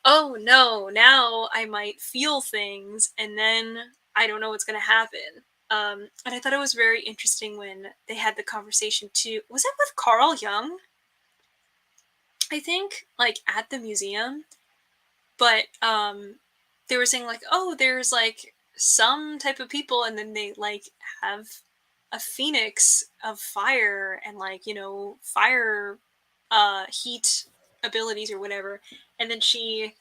oh no, now I might feel things, and then I don't know what's gonna happen. And I thought it was very interesting when they had the conversation too. Was it with Carl Jung? I think, like, at the museum, but they were saying like, oh, there's like some type of people, and then they like have a phoenix of fire and, like, you know, fire heat abilities or whatever, and then she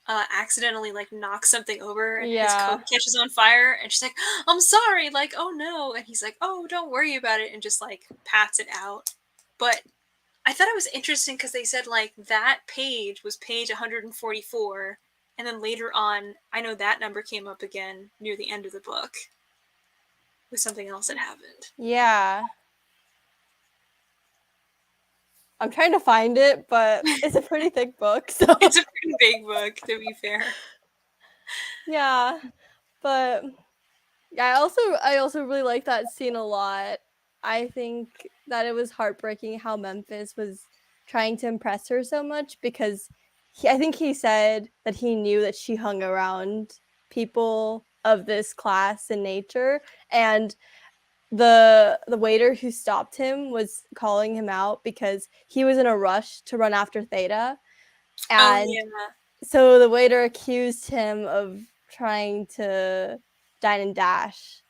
accidentally like knocks something over and his coat Yeah. catches on fire, and she's like, I'm sorry, like, oh no, and he's like, oh, don't worry about it, and just like pats it out. But I thought it was interesting because they said like that page was page 144, and then later on, I know that number came up again near the end of the book with something else that happened. Yeah. I'm trying to find it, but it's a pretty thick book, so It's a pretty big book, to be fair. yeah. But yeah, I also really like that scene a lot. I think that it was heartbreaking how Memphis was trying to impress her so much because I think he said that he knew that she hung around people of this class and nature, and the waiter who stopped him was calling him out because he was in a rush to run after Theta, Oh and yeah. so the waiter accused him of trying to dine and dash,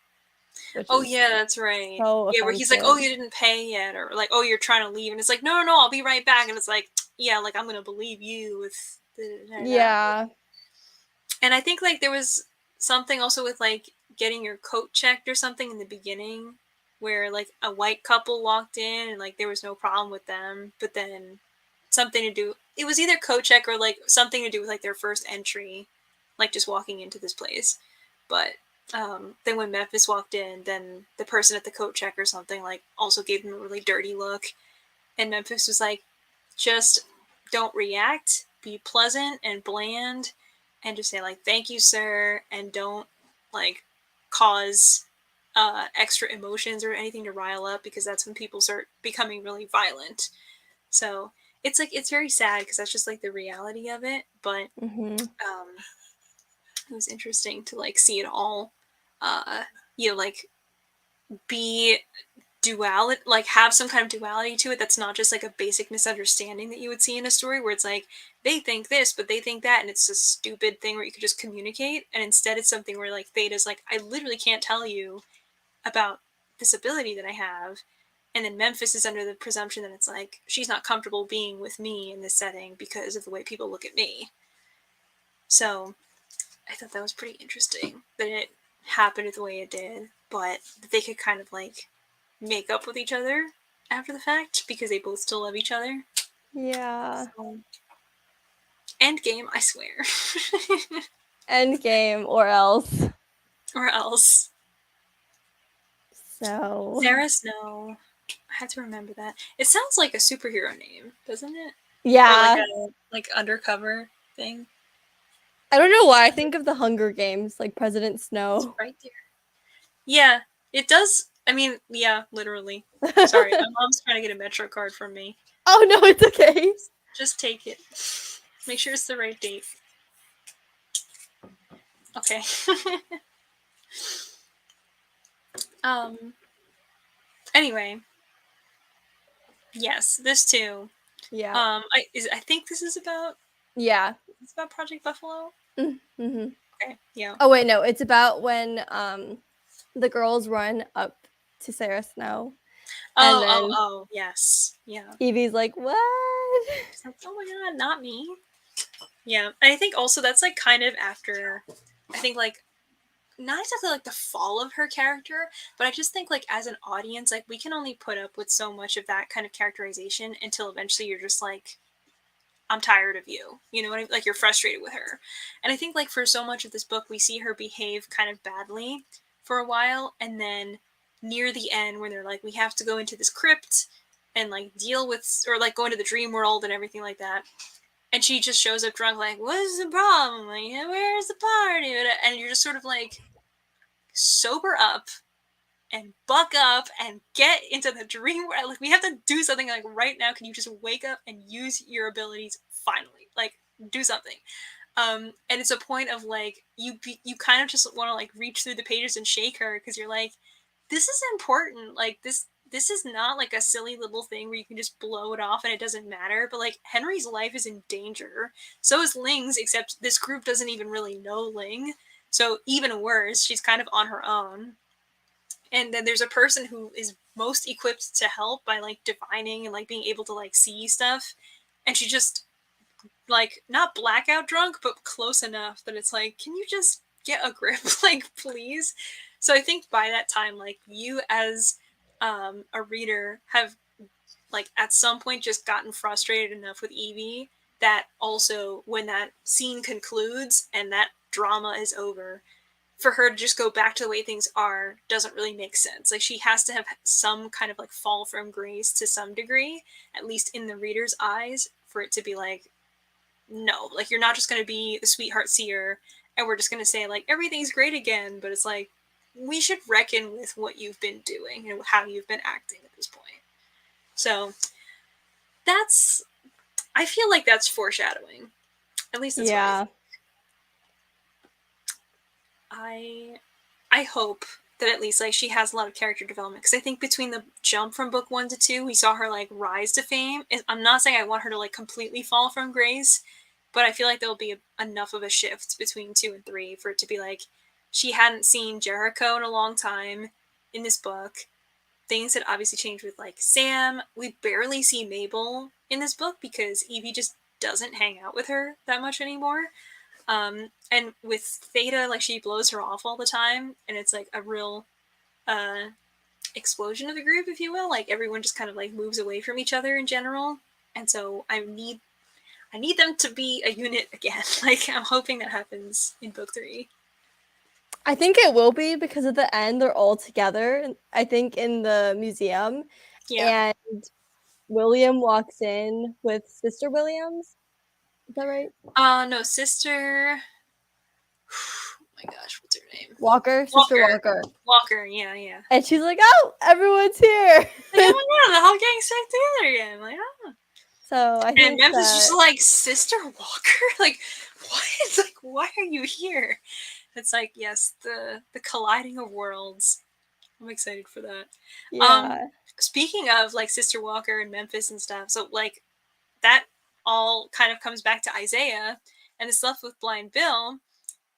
which Oh is yeah, that's right. so Yeah, where he's like, oh, offensive. you didn't pay yet, or like, oh, you're trying to leave, and it's like, no, no, no, I'll be right back, and it's like, yeah, like, I'm gonna believe you with the. Yeah. And I think like there was something also with like getting your coat checked or something in the beginning, where like a white couple walked in and like there was no problem with them, but then something to do, it was either coat check or like something to do with like their first entry, like just walking into this place. But then when Memphis walked in, then the person at the coat check or something like also gave him a really dirty look, and Memphis was like, just don't react, be pleasant and bland, and just say like, thank you, sir, and don't like cause extra emotions or anything to rile up, because that's when people start becoming really violent. So it's like, it's very sad because that's just like the reality of it. But Mm-hmm. um, it was interesting to like see it all, uh, you know, like be duality, like have some kind of duality to it that's not just like a basic misunderstanding that you would see in a story where it's like they think this but they think that, and it's a stupid thing where you could just communicate, and instead it's something where like Theta's like, I literally can't tell you about this ability that I have, and then Memphis is under the presumption that it's like she's not comfortable being with me in this setting because of the way people look at me. So I thought that was pretty interesting that it happened the way it did, but that they could kind of like make up with each other after the fact because they both still love each other. Yeah. So, end game, I swear. End game or else. Or else. So Sarah Snow. I had to remember that. It sounds like a superhero name, doesn't it? Or like yeah. a like undercover thing. I don't know why I think of the Hunger Games, like President It's Snow. right there. Yeah, it does. I mean, yeah, literally. Sorry, my mom's trying to get a Metro card from me. Oh no, it's okay. Just take it. Make sure it's the right date. Okay. um. Anyway, yes, this too. Yeah. I think this is about, Yeah. it's about Project Buffalo. Mm-hmm. Okay, yeah. Oh wait, no, it's about when the girls run up to Sarah Snow, and Oh, oh, then oh, yes, yeah. Evie's like, "What?" She's like, oh my god, not me. Yeah, and I think also that's like kind of after, I think like not exactly like the fall of her character, but I just think like as an audience, like we can only put up with so much of that kind of characterization until eventually you're just like, I'm tired of you. You know what I mean? Like you're frustrated with her. And I think like for so much of this book, we see her behave kind of badly for a while, and then near the end when they're like, we have to go into this crypt and like deal with, or like go into the dream world and everything like that. and she just shows up drunk, like, what's the problem? Like, where's the party? And you're just sort of like, sober up and buck up and get into the dream world. Like, we have to do something, like, right now. Can you just wake up and use your abilities finally? Like, do something. And it's a point of, like, you kind of just want to, like, reach through the pages and shake her, because you're like, this is important. Like, this is not like a silly little thing where you can just blow it off and it doesn't matter. But, like, Henry's life is in danger. So is Ling's, except this group doesn't even really know Ling. So even worse, she's kind of on her own. And then there's a person who is most equipped to help by, like, divining and, like, being able to, like, see stuff. And she just, like, not blackout drunk, but close enough that it's like, can you just get a grip? Like, please. So I think by that time, like, you as a reader have, like, at some point just gotten frustrated enough with Evie that also, when that scene concludes and that drama is over, for her to just go back to the way things are doesn't really make sense. Like, she has to have some kind of, like, fall from grace to some degree, at least in the reader's eyes, for it to be like, no, like, you're not just going to be the sweetheart seer and we're just going to say, like, everything's great again. But it's like, we should reckon with what you've been doing and how you've been acting at this point. So that's, I feel like that's foreshadowing. At least that's what I Yeah. think. I hope that at least, like, she has a lot of character development, because I think between the jump from book 1 to 2, we saw her, like, rise to fame. I'm not saying I want her to, like, completely fall from grace, but I feel like there'll be enough of a shift between 2 and 3 for it to be like, she hadn't seen Jericho in a long time in this book. Things had obviously changed with, like, Sam. We barely see Mabel in this book because Evie just doesn't hang out with her that much anymore. And with Theta, like, she blows her off all the time, and it's like a real explosion of the group, if you will. Like, everyone just kind of, like, moves away from each other in general, and so I need them to be a unit again. Like, I'm hoping that happens in book 3. I think it will be, because at the end they're all together, I think, in the museum, Yeah. and William walks in with Sister Williams. Is that right? No, sister. Oh my gosh, what's her name? Walker, Sister Walker. Walker. Walker. Yeah, yeah. And she's like, "Oh, everyone's here." Like, oh my god, the whole gang's back together again. Like, oh. So I And think Memphis just that, like, Sister Walker? Like, what? Like, why are you here? It's like, yes, the colliding of worlds. I'm excited for that. yeah. Speaking of, like, Sister Walker and Memphis and stuff, so, like, that all kind of comes back to Isaiah and the stuff with Blind Bill,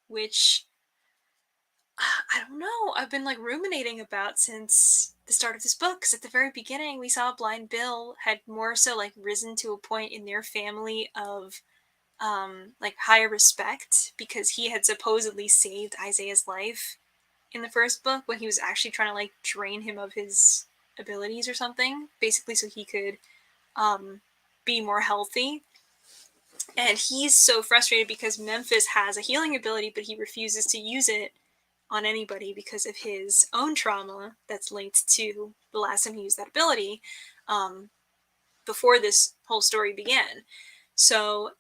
which I don't know. I've been, like, ruminating about since the start of this book, because at the very beginning we saw Blind Bill had more so, like, risen to a point in their family of like, higher respect, because he had supposedly saved Isaiah's life in the first book, when he was actually trying to, like, drain him of his abilities or something, basically so he could be more healthy. And he's so frustrated because Memphis has a healing ability, but he refuses to use it on anybody because of his own trauma that's linked to the last time he used that ability, before this whole story began. So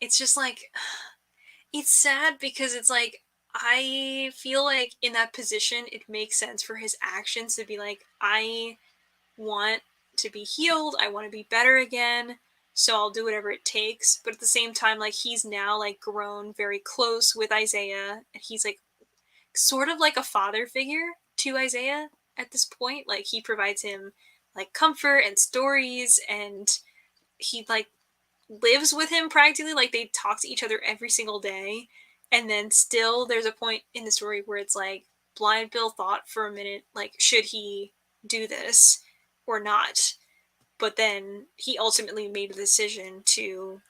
it's just like, it's sad, because it's like, I feel like in that position it makes sense for his actions to be like, I want to be healed, I want to be better again, so I'll do whatever it takes. But at the same time, like, he's now, like, grown very close with Isaiah, and he's, like, sort of like a father figure to Isaiah at this point. Like, he provides him, like, comfort and stories, and he, like, lives with him practically. Like, they talk to each other every single day. And then still there's a point in the story where it's like, Blind Bill thought for a minute, like, should he do this or not? But then he ultimately made a decision to,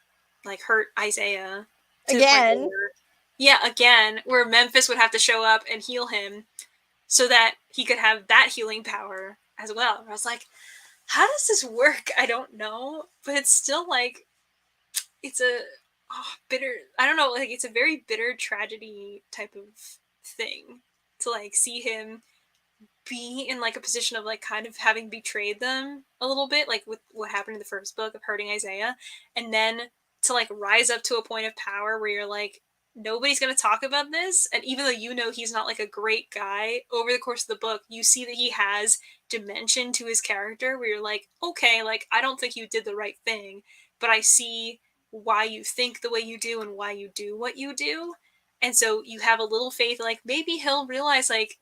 like, hurt Isaiah to the point Again. where, yeah, again, where Memphis would have to show up and heal him so that he could have that healing power as well. I was like, how does this work? I don't know. But it's still like, it's a bitter, I don't know, like, it's a very bitter tragedy type of thing to, like, see him be in like a position of like kind of having betrayed them a little bit, like with what happened in the first book of hurting Isaiah, and then to like rise up to a point of power where you're like, nobody's going to talk about this. And even though you know he's not like a great guy, over the course of the book, you see that he has dimension to his character where you're like, okay, like I don't think you did the right thing, but I see why you think the way you do and why you do what you do. And so you have a little faith, like maybe he'll realize, like,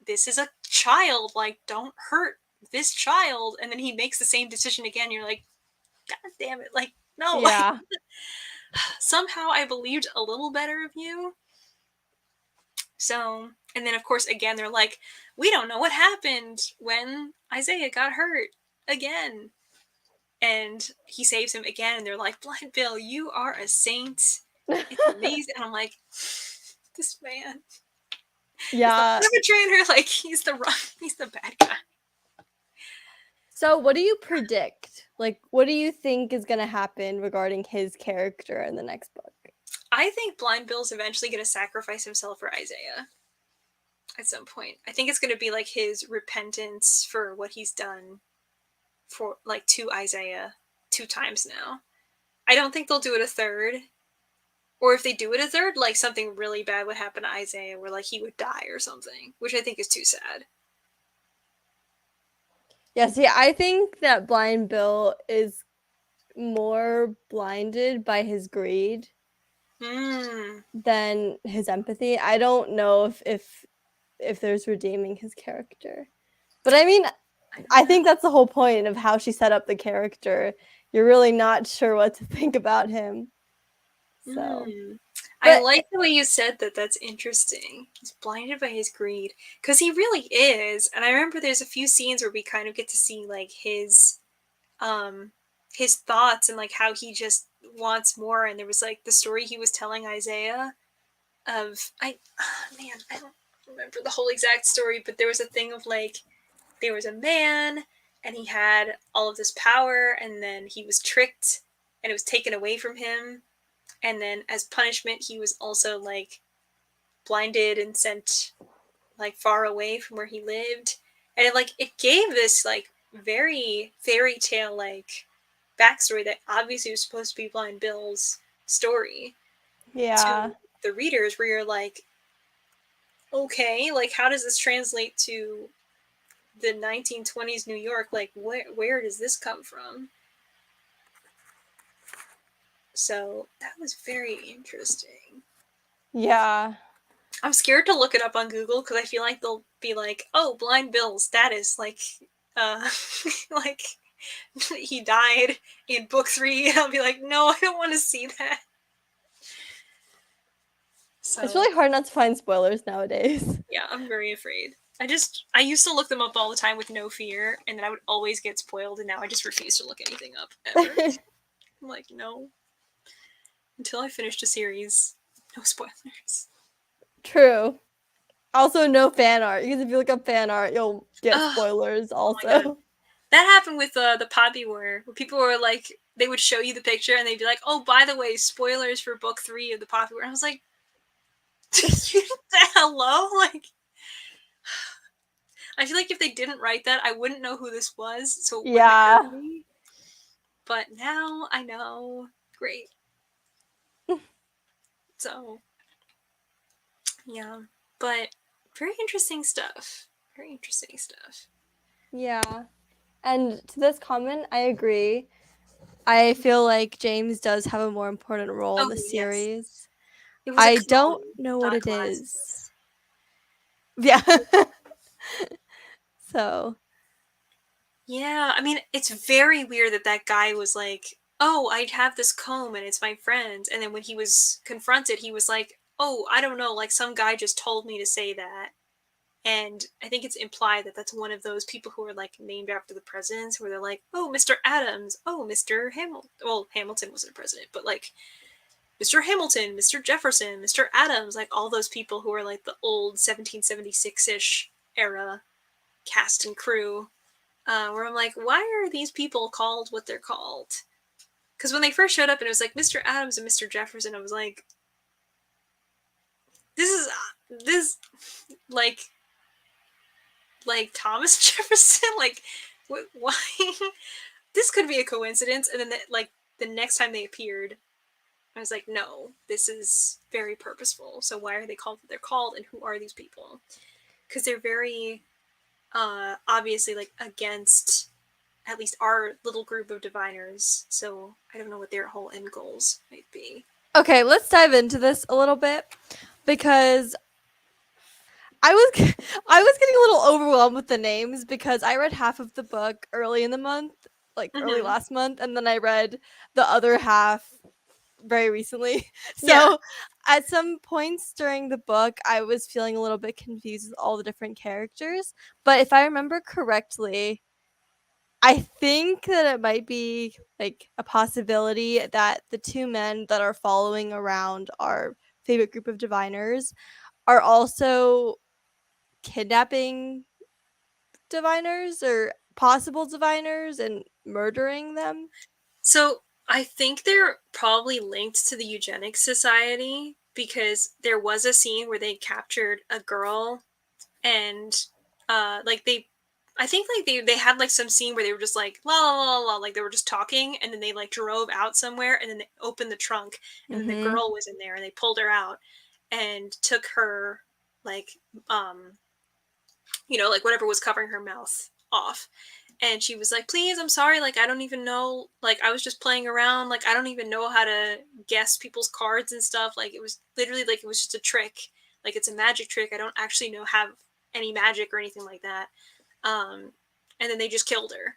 this is a child, like, don't hurt this child. And then he makes the same decision again. You're like, God damn it. Like, no, like, Yeah. somehow I believed a little better of you. So, and then of course, again, they're like, we don't know what happened when Isaiah got hurt again. And he saves him again. And they're like, Blind Bill, you are a saint. It's amazing. And I'm like, this man is the Yeah. perpetrator. Like, he's the bad guy. So, what do you predict? Like, what do you think is going to happen regarding his character in the next book? I think Blind Bill's eventually going to sacrifice himself for Isaiah at some point. I think it's going to be like his repentance for what he's done for like to Isaiah 2 times now. I don't think they'll do it a third. Or if they do it a third, like something really bad would happen to Isaiah where like he would die or something, which I think is too sad. Yeah, see, I think that Blind Bill is more blinded by his greed than his empathy. I don't know if there's redeeming his character. But I mean, I think that's the whole point of how she set up the character. You're really not sure what to think about him. So, I like the way you said that. That's interesting. He's blinded by his greed. Because he really is. And I remember there's a few scenes where we kind of get to see like his thoughts and like how he just wants more. And there was like the story he was telling Isaiah of I don't remember the whole exact story, but there was a thing of like there was a man and he had all of this power and then he was tricked and it was taken away from him, and then as punishment he was also like blinded and sent like far away from where he lived. And it gave this like very fairy tale like backstory that obviously was supposed to be Blind Bill's story yeah. to the readers, where you're like, okay, like how does this translate to the 1920s New York? Like where does this come from? So that was very interesting. Yeah. I'm scared to look it up on Google because I feel like they'll be like, oh, Blind Bill's status, like, like he died in book 3, and I'll be like, no, I don't want to see that. So It's really hard not to find spoilers nowadays. yeah, I'm very afraid. I used to look them up all the time with no fear, and then I would always get spoiled, and now I just refuse to look anything up ever. I'm like, no. Until I finished a series, no spoilers. True. Also, no fan art, because if you look up fan art, you'll get spoilers also. Oh that happened with the Poppy War, where people were like, they would show you the picture and they'd be like, oh, by the way, spoilers for book 3 of the Poppy War. And I was like, hello? Like, I feel like if they didn't write that, I wouldn't know who this was, so it wouldn't occur to me. But now I know. Great. So, yeah. But very interesting stuff. Very interesting stuff. Yeah. And to this comment, I agree. I feel like James does have a more important role in the series. It was I don't know what it is. Yeah. So. Yeah, I mean, it's very weird that that guy was like, oh, I have this comb and it's my friend. And then when he was confronted, he was like, oh, I don't know, like some guy just told me to say that. And I think it's implied that that's one of those people who are like named after the presidents, where they're like, oh, Mr. Adams, oh, Mr. Hamilton. Well, Hamilton wasn't a president, but like Mr. Hamilton, Mr. Jefferson, Mr. Adams, like all those people who are like the old 1776-ish era cast and crew. Where I'm like, why are these people called what they're called? Because when they first showed up and it was like Mr. Adams and Mr. Jefferson, I was like, this, like, like Thomas Jefferson? Like, why? This could be a coincidence. And then, like, the next time they appeared, I was like, no, this is very purposeful. So why are they called what they're called, and who are these people? Because they're very obviously like against at least our little group of diviners. So I don't know what their whole end goals might be. Okay, let's dive into this a little bit because I was I was getting a little overwhelmed with the names because I read half of the book early in the month, like early Mm-hmm. last month, and then I read the other half very recently. Yeah. So at some points during the book, I was feeling a little bit confused with all the different characters. But if I remember correctly, I think that it might be like a possibility that the two men that are following around our favorite group of diviners are also kidnapping diviners or possible diviners and murdering them. So I think they're probably linked to the Eugenics Society because there was a scene where they captured a girl and like they I think like they had like some scene where they were just like la la la la like they were just talking, and then they like drove out somewhere, and then they opened the trunk, and then the Mm-hmm. girl was in there, and they pulled her out and took her like um like whatever was covering her mouth off. And she was like, please, I'm sorry, like I don't even know, like I was just playing around, like I don't even know how to guess people's cards and stuff, like it was literally like it was just a trick, like it's a magic trick, I don't actually know have any magic or anything like that. um and then they just killed her.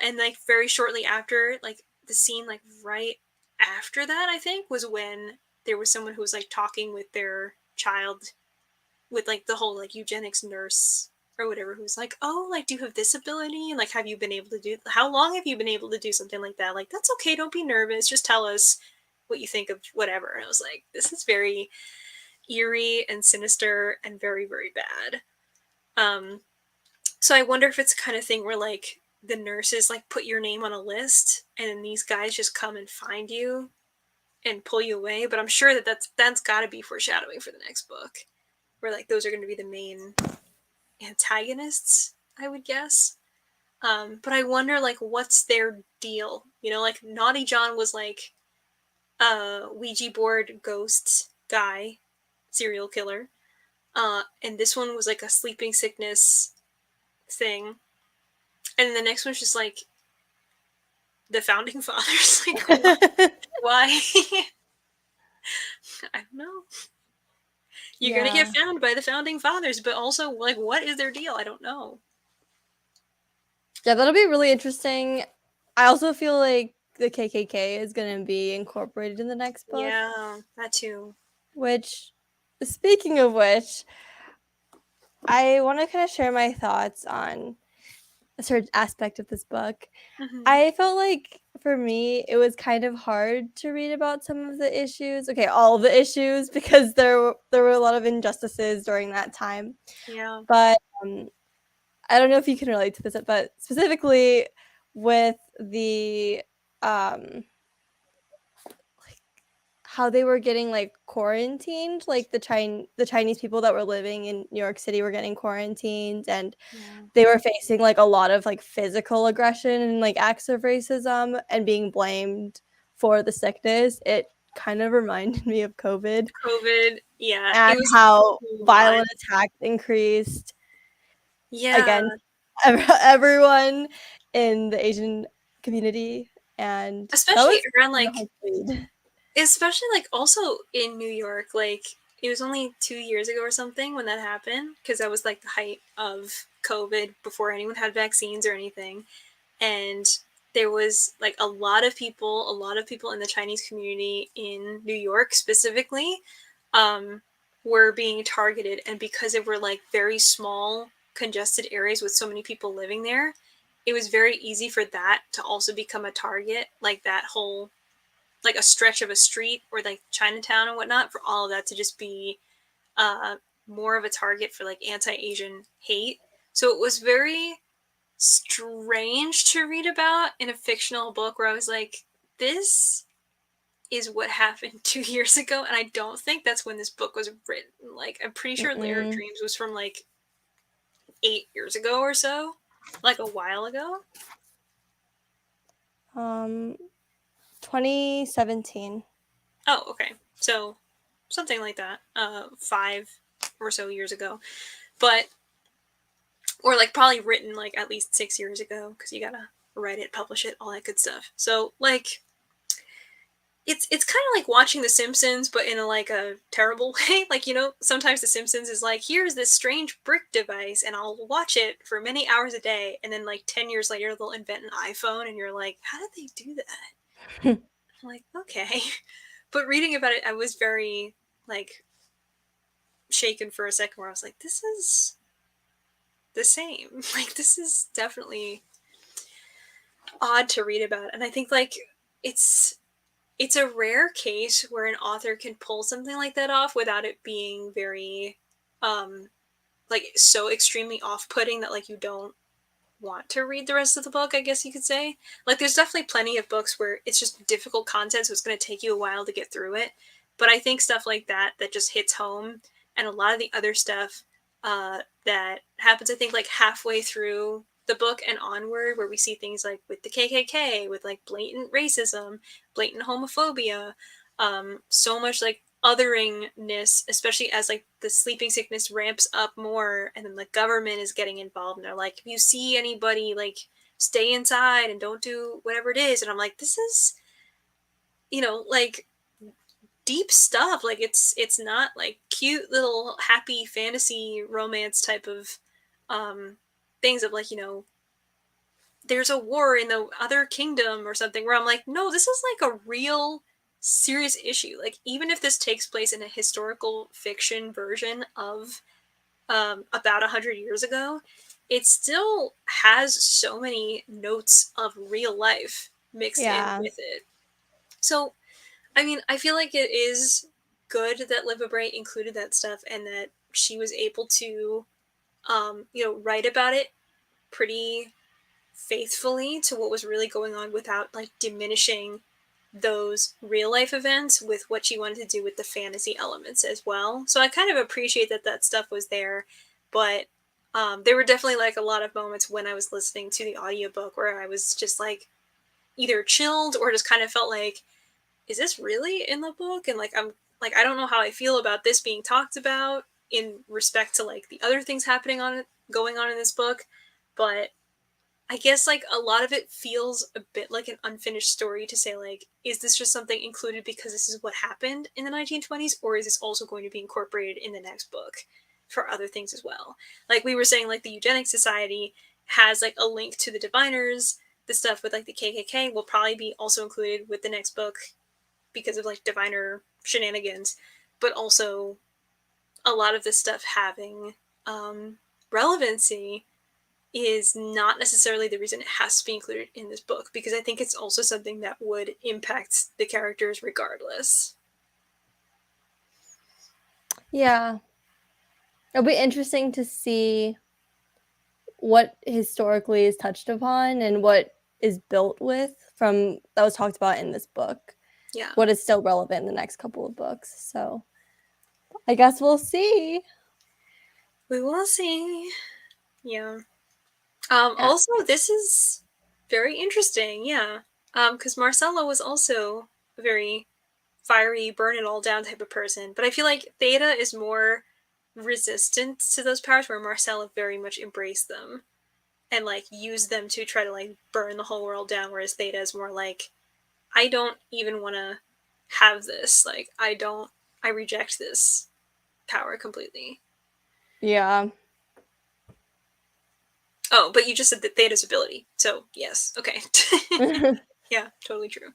And like very shortly after, like the scene like right after that, I think, was when there was someone who was like talking with their child, with like the whole like eugenics nurse or whatever, who's like, oh, like do you have this ability, and like have you been able to do, how long have you been able to do something like that, like that's okay, don't be nervous, just tell us what you think of whatever. And I was like, this is very eerie and sinister and very very bad. So I wonder if it's the kind of thing where like the nurses like put your name on a list, and then these guys just come and find you and pull you away. But I'm sure that that's got to be foreshadowing for the next book, where like those are going to be the main antagonists, I would guess. But I wonder like what's their deal. Like Naughty John was like a Ouija board ghost guy, serial killer. And this one was like a sleeping sickness thing. And the next one's just like the founding fathers. Like why? I don't know. You're gonna get Yeah. found by the founding fathers, but also like what is their deal? I don't know. Yeah, that'll be really interesting. I also feel like the KKK is going to be incorporated in the next book, Yeah, that too. which, speaking of which, I want to kind of share my thoughts on a certain aspect of this book. Mm-hmm. I felt like for me, it was kind of hard to read about some of the issues. Okay, all of the issues because there were a lot of injustices during that time. Yeah. But I don't know if you can relate to this, but specifically with the um like how they were getting like quarantined, like the Chinese people that were living in New York City were getting quarantined, and Yeah. they were facing like a lot of like physical aggression and like acts of racism and being blamed for the sickness. It kind of reminded me of COVID COVID. Yeah, and it was how a lot. violent attacks increased Yeah, against everyone in the Asian community, and that especially was around kind of like, hard to read. especially like also in New York, like it was only 2 years ago or something when that happened, because that was like the height of COVID before anyone had vaccines or anything. And there was like a lot of people in the Chinese community in New York specifically, um, were being targeted, and because they were like very small congested areas with so many people living there, it was very easy for that to also become a target, like that whole, like a stretch of a street or like Chinatown and whatnot, for all of that to just be uh, more of a target for like anti-Asian hate. So it was very strange to read about in a fictional book where I was like, this is what happened 2 years ago, and I don't think that's when this book was written. Like, I'm pretty sure Lair of Mm-mm. Dreams was from like 8 years ago or so, like a while ago. 2017. Oh, okay. So something like that. 5 or so years ago. But or like probably written like at least 6 years ago because you gotta write it, publish it, all that good stuff. So like it's kind of like watching The Simpsons, but in a terrible way. Like, sometimes The Simpsons is like, here's this strange brick device, and I'll watch it for many hours a day, and then like 10 years later they'll invent an iPhone, and you're like, how did they do that? I'm like, okay. But reading about it, I was very like shaken for a second, where I was like, this is the same. Like, this is definitely odd to read about, and I think like it's it's a rare case where an author can pull something like that off without it being very um like so extremely off-putting that like you don't want to read the rest of the book, I guess you could say. Like, there's definitely plenty of books where it's just difficult content, so it's going to take you a while to get through it. But I think stuff like that just hits home, and a lot of the other stuff that happens, I think, like halfway through the book and onward, where we see things like with the KKK, with like blatant racism, blatant homophobia, so much like otheringness, especially as like the sleeping sickness ramps up more, and then the government is getting involved, and they're like, if you see anybody, like, stay inside and don't do whatever it is. And I'm like, this is, like, deep stuff. Like, it's not like cute little happy fantasy romance type of things of like, there's a war in the other kingdom or something, where I'm like, no, this is like a real serious issue. Like, even if this takes place in a historical fiction version of about 100 years ago, it still has so many notes of real life mixed in Yeah. with it. So, I mean, I feel like it is good that Libba Bray included that stuff, and that she was able to, write about it pretty faithfully to what was really going on without like diminishing those real life events with what she wanted to do with the fantasy elements as well. So I kind of appreciate that stuff was there, but there were definitely like a lot of moments when I was listening to the audiobook where I was just like either chilled or just kind of felt like, is this really in the book? And like, I'm like, I don't know how I feel about this being talked about in respect to like the other things happening on it, going on in this book. But I guess like a lot of it feels a bit like an unfinished story to say, like, is this just something included because this is what happened in the 1920s, or is this also going to be incorporated in the next book for other things as well? Like we were saying, like the Eugenics Society has like a link to the diviners. The stuff with like the KKK will probably be also included with the next book because of like diviner shenanigans, but also a lot of this stuff having relevancy is not necessarily the reason it has to be included in this book, because I think it's also something that would impact the characters regardless. Yeah. It'll be interesting to see what historically is touched upon and what is built with from that was talked about in this book. Yeah. What is still relevant in the next couple of books. So I guess we'll see. We will see. Yeah. Yeah. Also, this is very interesting. Yeah. Because Marcella was also a very fiery, burn it all down type of person, but I feel like Theta is more resistant to those powers, where Marcella very much embraced them and like used them to try to like burn the whole world down, whereas Theta is more like, I don't even want to have this. Like, I reject this power completely. Yeah. Oh, but you just said that Theta's ability. So, yes. Okay. Yeah, totally true.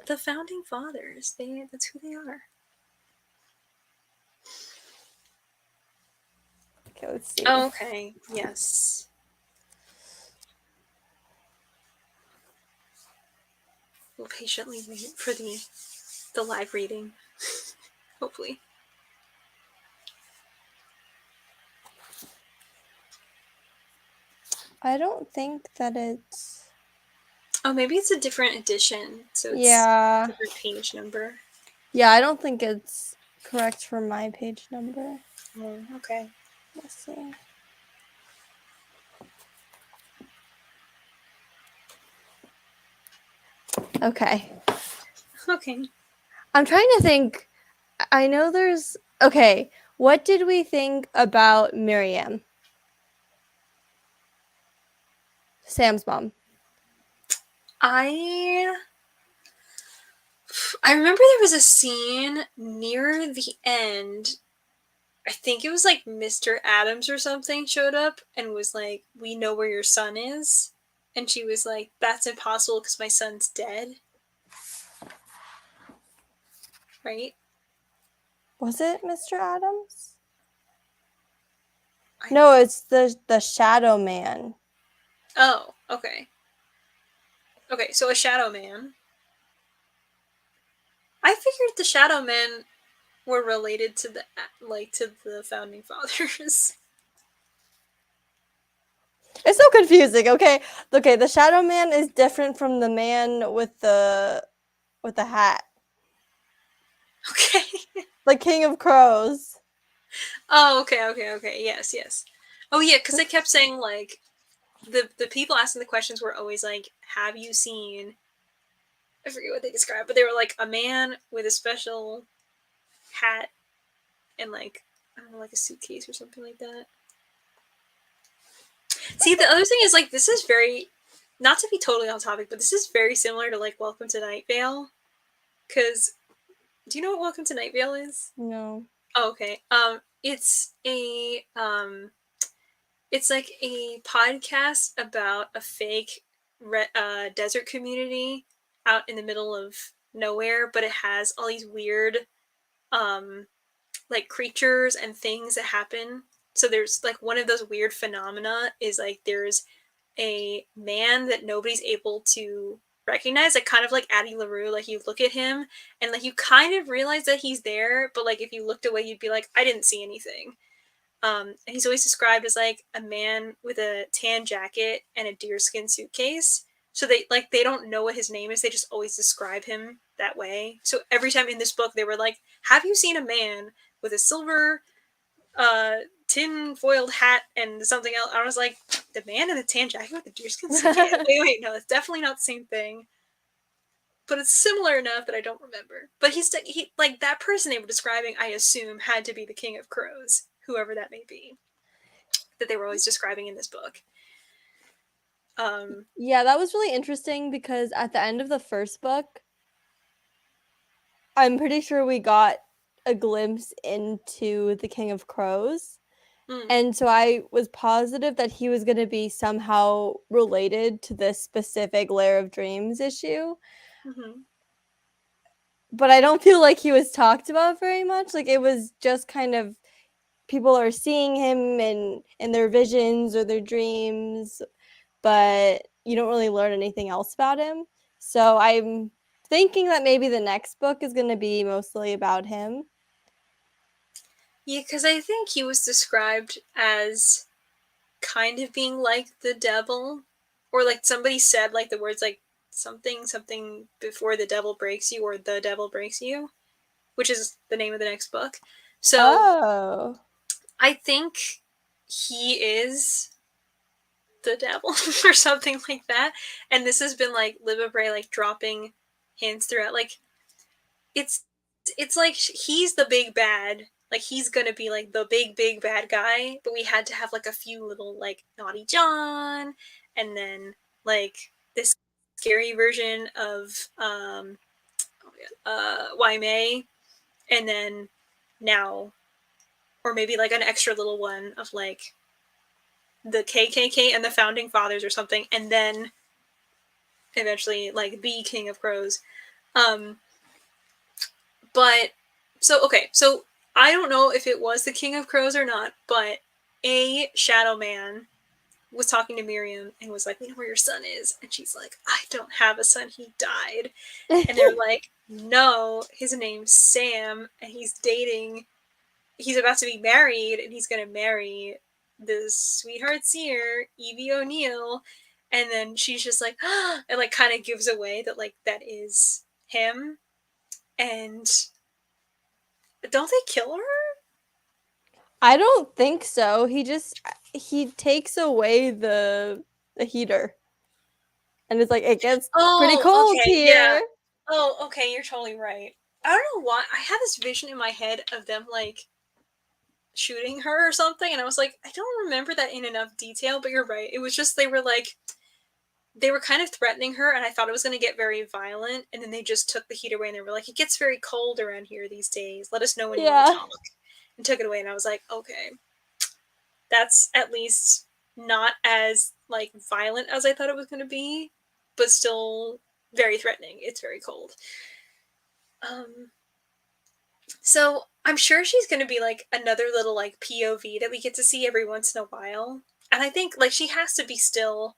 The founding fathers, that's who they are. Okay, let's see. Okay, yes. We'll patiently wait for the live reading. Hopefully. I don't think that it's. Oh, maybe it's a different edition, so it's Yeah. a different page number. Yeah, I don't think it's correct for my page number. Oh, okay. Let's see. Okay. Okay. I'm trying to think. I know there's. Okay. What did we think about Miriam? Sam's mom. I remember there was a scene near the end. I think it was like Mr. Adams or something showed up and was like, "We know where your son is." And she was like, "That's impossible because my son's dead." Right? Was it Mr. Adams? I, No, it's the Shadow Man. oh, okay. Okay, so a shadow man. I figured the shadow men were related to the founding fathers. It's so confusing. Okay. Okay, the Shadow Man is different from the man with the hat. Okay. The King of Crows. Oh, okay. Yes, yes. Oh yeah, because they kept saying like the people asking the questions were always like, "Have you seen?" I forget what they described, but they were like a man with a special hat and like I don't know, like a suitcase or something like that. See, the other thing is like this is very not to be totally on topic, but this is very similar to like Welcome to Night Vale. Because do you know what Welcome to Night Vale is? No. Oh, okay. It's like a podcast about a fake desert community out in the middle of nowhere, but it has all these weird um, like creatures and things that happen. So there's like one of those weird phenomena is like there's a man that nobody's able to recognize, like kind of like Addie LaRue. Like you look at him and like you kind of realize that he's there, but like if you looked away, you'd be like, I didn't see anything. And he's always described as like a man with a tan jacket and a deerskin suitcase. So they don't know what his name is. They just always describe him that way. So every time in this book, they were like, "Have you seen a man with a silver uh, tin foiled hat and something else?" I was like, "The man in the tan jacket with the deerskin suitcase." Wait, no, it's definitely not the same thing. But it's similar enough that I don't remember. But he like that person they were describing. I assume had to be the King of Crows, whoever that may be that they were always describing in this book. Um, Yeah, that was really interesting because at the end of the first book, I'm pretty sure we got a glimpse into the King of Crows. mm, And so I was positive that he was going to be somehow related to this specific Lair of Dreams issue. mm-hmm. But I don't feel like he was talked about very much. Like it was just kind of people are seeing him in their visions or their dreams, but you don't really learn anything else about him. So I'm thinking that maybe the next book is going to be mostly about him. Yeah, because I think he was described as kind of being like the devil, or like somebody said like the words like something before the devil breaks you or the devil breaks you, which is the name of the next book. So Oh. I think he is the devil or something like that. And this has been like Libba Bray like dropping hints throughout. Like it's it's like he's the big bad. Like he's gonna be like the big bad guy, but we had to have like a few little like Naughty John, and then like this scary version of May, and then now, or maybe like an extra little one of like the KKK and the founding fathers or something, and then eventually like the King of Crows. Um, but so okay, so I don't know if it was the King of Crows or not, but a shadow man was talking to Miriam and was like, "We know where your son is," and she's like, "I don't have a son. He died." And they're like, "No, his name's Sam, and he's dating. He's about to be married, and he's gonna marry this sweetheart seer, Evie O'Neill." And then she's just like, and like kind of gives away that like that is him. And don't they kill her? I don't think so. He takes away the heater. And it's like it gets pretty Oh, cold okay, yeah. here. Oh, okay, you're totally right. I don't know why. I had this vision in my head of them, like, shooting her or something, and I was like, I don't remember that in enough detail, but you're right. It was just they were kind of threatening her, and I thought it was going to get very violent, and then they just took the heat away, and they were like, it gets very cold around here these days. Let us know when you want to Yeah. talk. And took it away, and I was like, okay, that's at least not as, like, violent as I thought it was going to be, but still very threatening. It's very cold. Um, so I'm sure she's going to be, like, another little, like, POV that we get to see every once in a while. And I think, like, she has to be still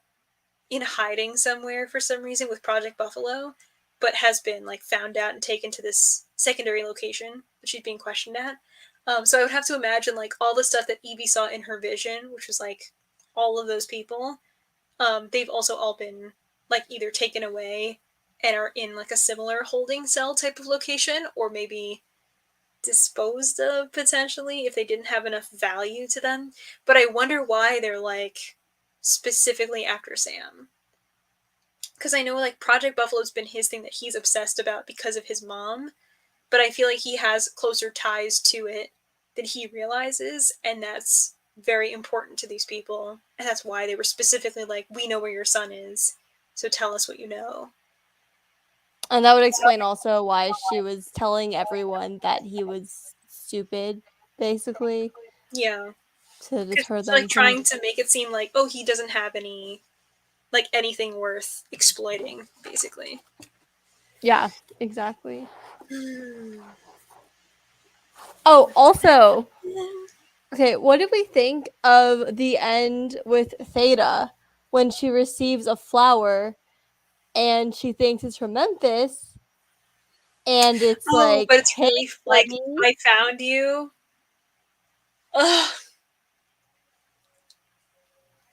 in hiding somewhere for some reason with Project Buffalo, but has been, like, found out and taken to this secondary location that she's being questioned at. So I would have to imagine, like, all the stuff that Evie saw in her vision, which was, like, all of those people, they've also all been, like, either taken away and are in, like, a similar holding cell type of location, or maybe disposed of potentially if they didn't have enough value to them. But I wonder why they're, like, specifically after Sam. Because I know, like, Project Buffalo's been his thing that he's obsessed about because of his mom, but I feel like he has closer ties to it than he realizes, and that's very important to these people, and that's why they were specifically like, we know where your son is, so tell us what you know. And that would explain also why she was telling everyone that he was stupid, basically, Yeah, to because deter he's, like, them from. trying to make it seem like, oh, he doesn't have any, like, anything worth exploiting, basically. Yeah, exactly. Hmm. Oh, also, okay, what did we think of the end with Theta when she receives a flower and she thinks it's from Memphis and it's Oh, like, but it's "Hey, really like, buddy." I found you. Ugh.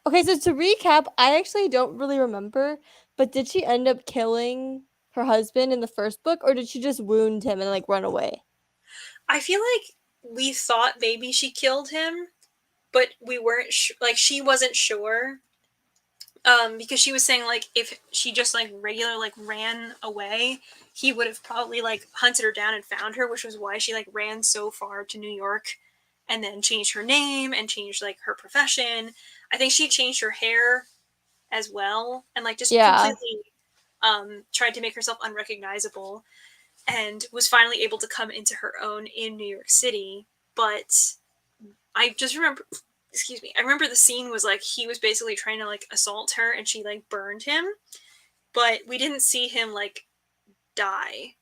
Okay, so to recap, I actually don't really remember, but did she end up killing her husband in the first book or did she just wound him and like run away? I feel like we thought maybe she killed him, but we weren't like, she wasn't sure, because she was saying, like, if she just, like, regular, like, ran away, he would have probably, like, hunted her down and found her, which was why she, like, ran so far to New York and then changed her name and changed, like, her profession. I think she changed her hair as well, and, like, just Yeah. completely tried to make herself unrecognizable, and was finally able to come into her own in New York City. But I just remember, excuse me, I remember the scene was, like, he was basically trying to, like, assault her, and she, like, burned him, but we didn't see him, like, die.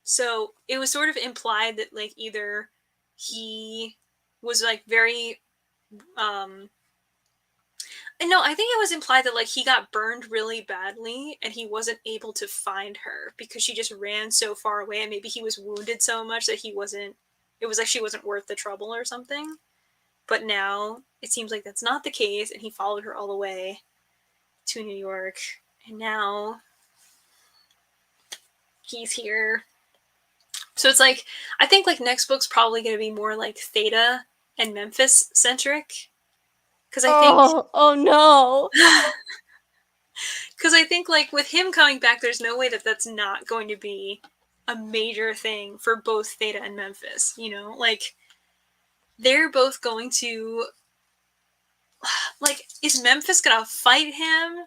So it was sort of implied that, like, either he was, like, very no, I think it was implied that, like, he got burned really badly and he wasn't able to find her because she just ran so far away, and maybe he was wounded so much that he wasn't, it was like she wasn't worth the trouble or something. But now it seems like that's not the case, and he followed her all the way to New York, and now he's here. So it's like, I think, like, next book's probably going to be more like Theta and Memphis centric, because I think Oh no. because I think, like, with him coming back, there's no way that that's not going to be a major thing for both Theta and Memphis. You know, like, they're both going to, like, is Memphis gonna fight him?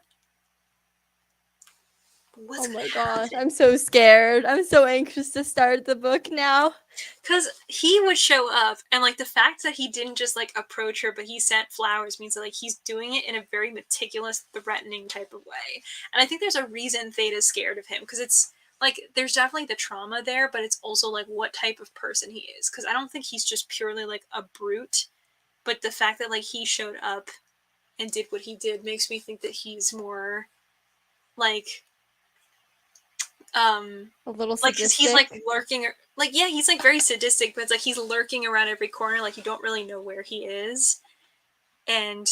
Oh What's gonna my gosh, happen? I'm so scared. I'm so anxious to start the book now. Because he would show up, and, like, the fact that he didn't just, like, approach her, but he sent flowers means that, like, he's doing it in a very meticulous, threatening type of way. And I think there's a reason Theta's scared of him, because it's like, there's definitely the trauma there, but it's also, like, what type of person he is. Because I don't think he's just purely, like, a brute, but the fact that, like, he showed up and did what he did makes me think that he's more like, um A little like, because he's, like, sadistic. lurking, like, yeah, he's, like, very sadistic, but it's like he's lurking around every corner, like, you don't really know where he is. And,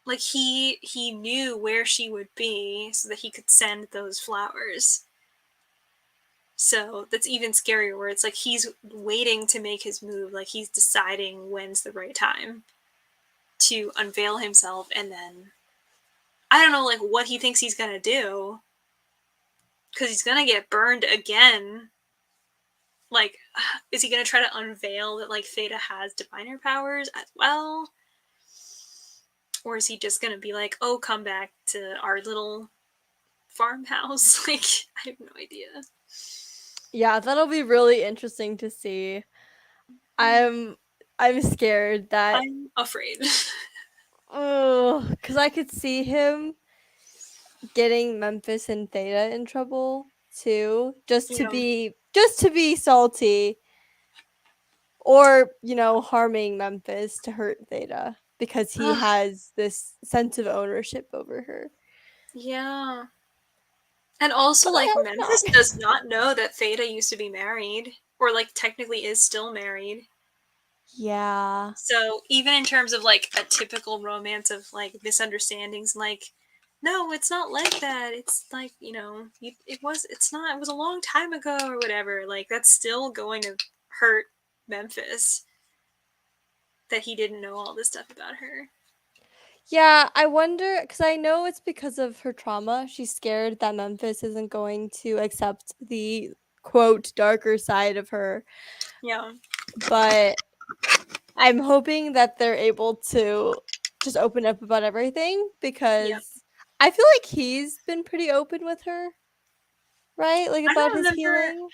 like, he knew where she would be so that he could send those flowers. So that's even scarier, where it's like he's waiting to make his move, like he's deciding when's the right time to unveil himself, and then I don't know, like what he thinks he's gonna do, because he's gonna get burned again. Like, is he gonna try to unveil that like Theta has diviner powers as well, or is he just gonna be like, "Oh, come back to our little farmhouse"? Like, I have no idea. Yeah, that'll be really interesting to see. I'm I'm scared that I'm afraid. oh, because I could see him getting Memphis and Theta in trouble too, Yeah. just to be salty, or harming Memphis to hurt Theta because he has this sense of ownership over her. Yeah. And also, But I like, Memphis hope does not. not know that Theta used to be married, or, like, technically is still married. Yeah. So, even in terms of, like, a typical romance of, like, misunderstandings, like, no, it's not like that. It's like, it was a long time ago, or whatever. Like, that's still going to hurt Memphis that he didn't know all this stuff about her. Yeah, I wonder because I know it's because of her trauma. She's scared that Memphis isn't going to accept the quote darker side of her, Yeah. but I'm hoping that they're able to just open up about everything Yeah. because I feel like he's been pretty open with her, right? Like I about don't his remember. healing.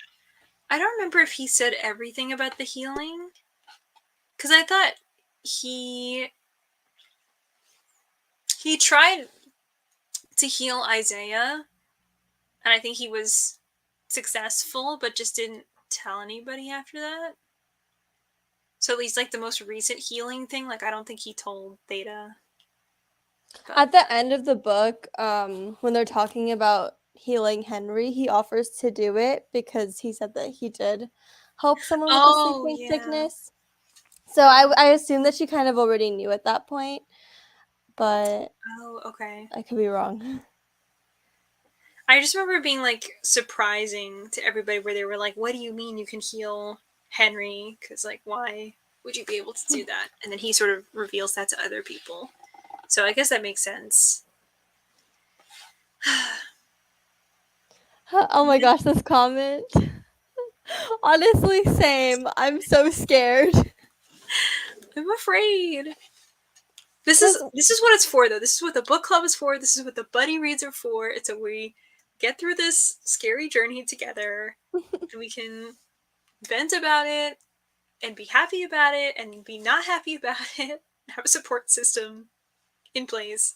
I don't remember if he said everything about the healing, because I thought he he tried to heal Isaiah, and I think he was successful, but just didn't tell anybody after that. So at least like the most recent healing thing, like I don't think he told Theta about At the that. end of the book, when they're talking about healing Henry, he offers to do it because he said that he did help someone with the Oh sleeping yeah. sickness. So I assume that she kind of already knew at that point, but Oh okay. I could be wrong. I just remember being like surprising to everybody, where they were like, "What do you mean you can heal Henry? Because like why would you be able to do that?" And then he sort of reveals that to other people. So I guess that makes sense. Oh my gosh, this comment. Honestly, same. I'm so scared. I'm afraid. This is Cuz this is what it's for, though. This is what the book club is for. This is what the buddy reads are for. It's a we get through this scary journey together, and we can vent about it and be happy about it and be not happy about it. Have a support system in place.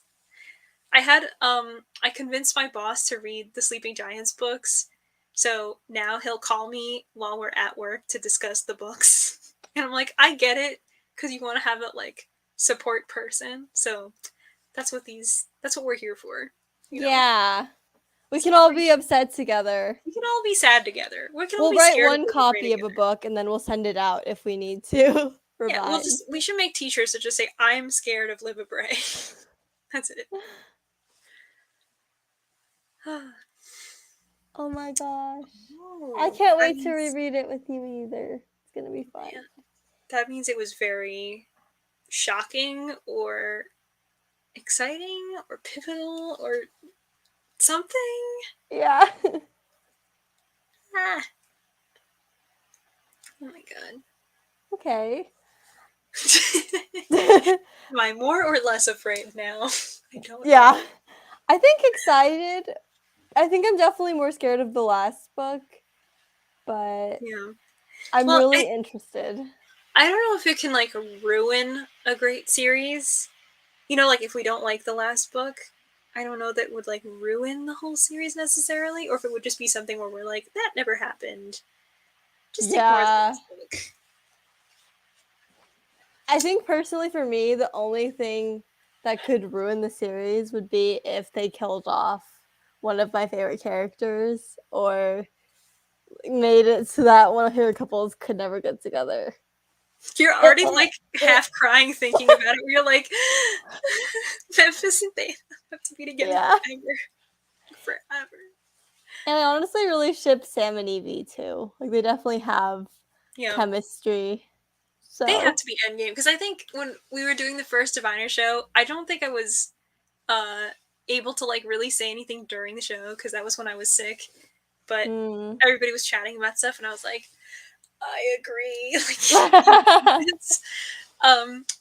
I convinced my boss to read the Sleeping Giants books. So now he'll call me while we're at work to discuss the books. And I'm like, I get it, because you want to have that like support person. So that's what we're here for. You know. yeah, we It's can not all like be upset together. we can all be sad together. We can all We'll be write scared of one Libba Bray copy of a together. book and then we'll send it out if we need to Yeah, provide. we should make t-shirts that just say I'm scared of Libba Bray. That's it. Oh my gosh. I Oh, can't that wait to means reread it with you either. It's going to be fun. man, that means it was very shocking or exciting or pivotal or something. Yeah. Ah, oh my god. Okay. Am I more or less afraid now? I don't know. Yeah. I think excited. I think I'm definitely more scared of the last book, but Yeah. I'm Well, really interested. I don't know if it can like ruin a great series. Like if we don't like the last book, I don't know that would like ruin the whole series necessarily, or if it would just be something where we're like, that never happened. Just ignore the Yeah. next book. I think personally for me, the only thing that could ruin the series would be if they killed off one of my favorite characters or made it so that one of her couples could never get together. You're It, already like it, half crying thinking about it. Where you're like, Memphis and they have to be together yeah. forever, forever. And I honestly really ship Sam and Evie too. Like they definitely have Yeah. chemistry. They have So, to be endgame because I think when we were doing the first Diviner show, I don't think I was uh able to like really say anything during the show because that was when I was sick. But mm. everybody was chatting about stuff, and I was like, I agree. Like, you idiots.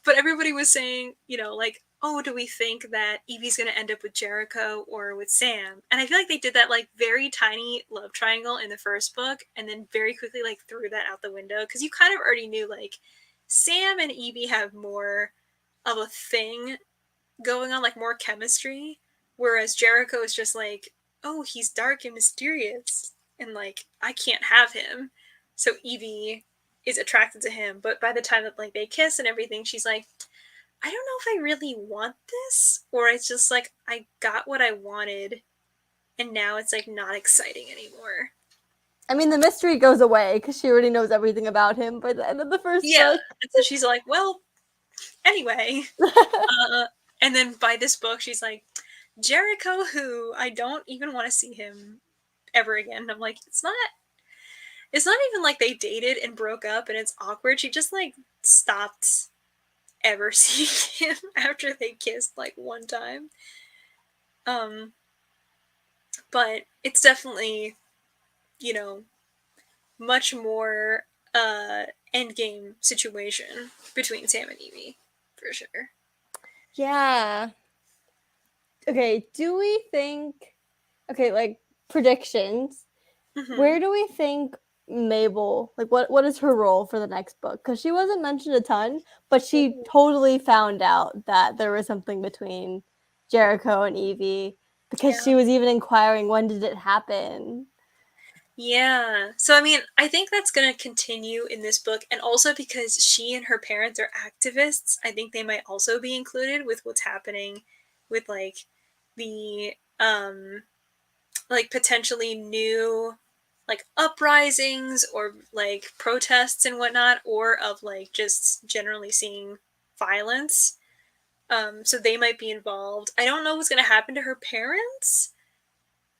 But everybody was saying, like, oh, do we think that Evie's gonna end up with Jericho or with Sam? And I feel like they did that like very tiny love triangle in the first book, and then very quickly like threw that out the window because you kind of already knew like Sam and Evie have more of a thing going on, like more chemistry, whereas Jericho is just like, oh, he's dark and mysterious, and like I can't have him. So Evie is attracted to him, but by the time that like they kiss and everything, she's like, I don't know if I really want this, or it's just like I got what I wanted, and now it's like not exciting anymore. I mean, the mystery goes away because she already knows everything about him by the end of the first Yeah, book. and so she's like, well, anyway, uh, and then by this book, she's like, Jericho, who I don't even want to see him ever again. And I'm like, it's not even like they dated and broke up and it's awkward. She just like stopped ever seeing him after they kissed like one time. Um, but it's definitely, you know, much more endgame situation between Sam and Evie, for sure. Yeah. Okay, do we think okay, like predictions. Mm-hmm. Where do we think Mabel, like what is her role for the next book? Cuz she wasn't mentioned a ton, but she Ooh. totally found out that there was something between Jericho and Evie because Yeah. she was even inquiring when did it happen. Yeah. So I mean, I think that's going to continue in this book, and also because she and her parents are activists, I think they might also be included with what's happening with like the like potentially new like uprisings or like protests and whatnot, or of like just generally seeing violence. So they might be involved. I don't know what's going to happen to her parents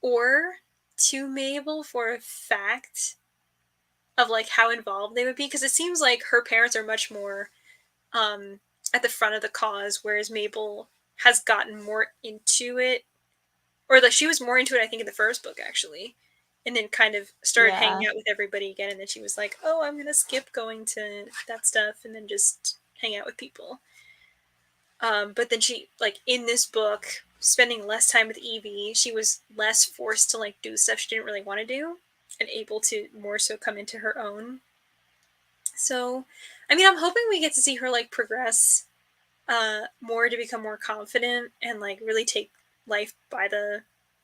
or to Mabel for a fact of like how involved they would be, because it seems like her parents are much more um at the front of the cause, whereas Mabel has gotten more into it, or like she was more into it I think in the first book actually, and then kind of started hanging Yeah. out with everybody again, and then she was like, oh, I'm gonna skip going to that stuff and then just hang out with people. But then she like in this book, spending less time with Evie, she was less forced to like do stuff she didn't really want to do, and able to more so come into her own. So, I mean, I'm hoping we get to see her like progress more to become more confident and like really take life by the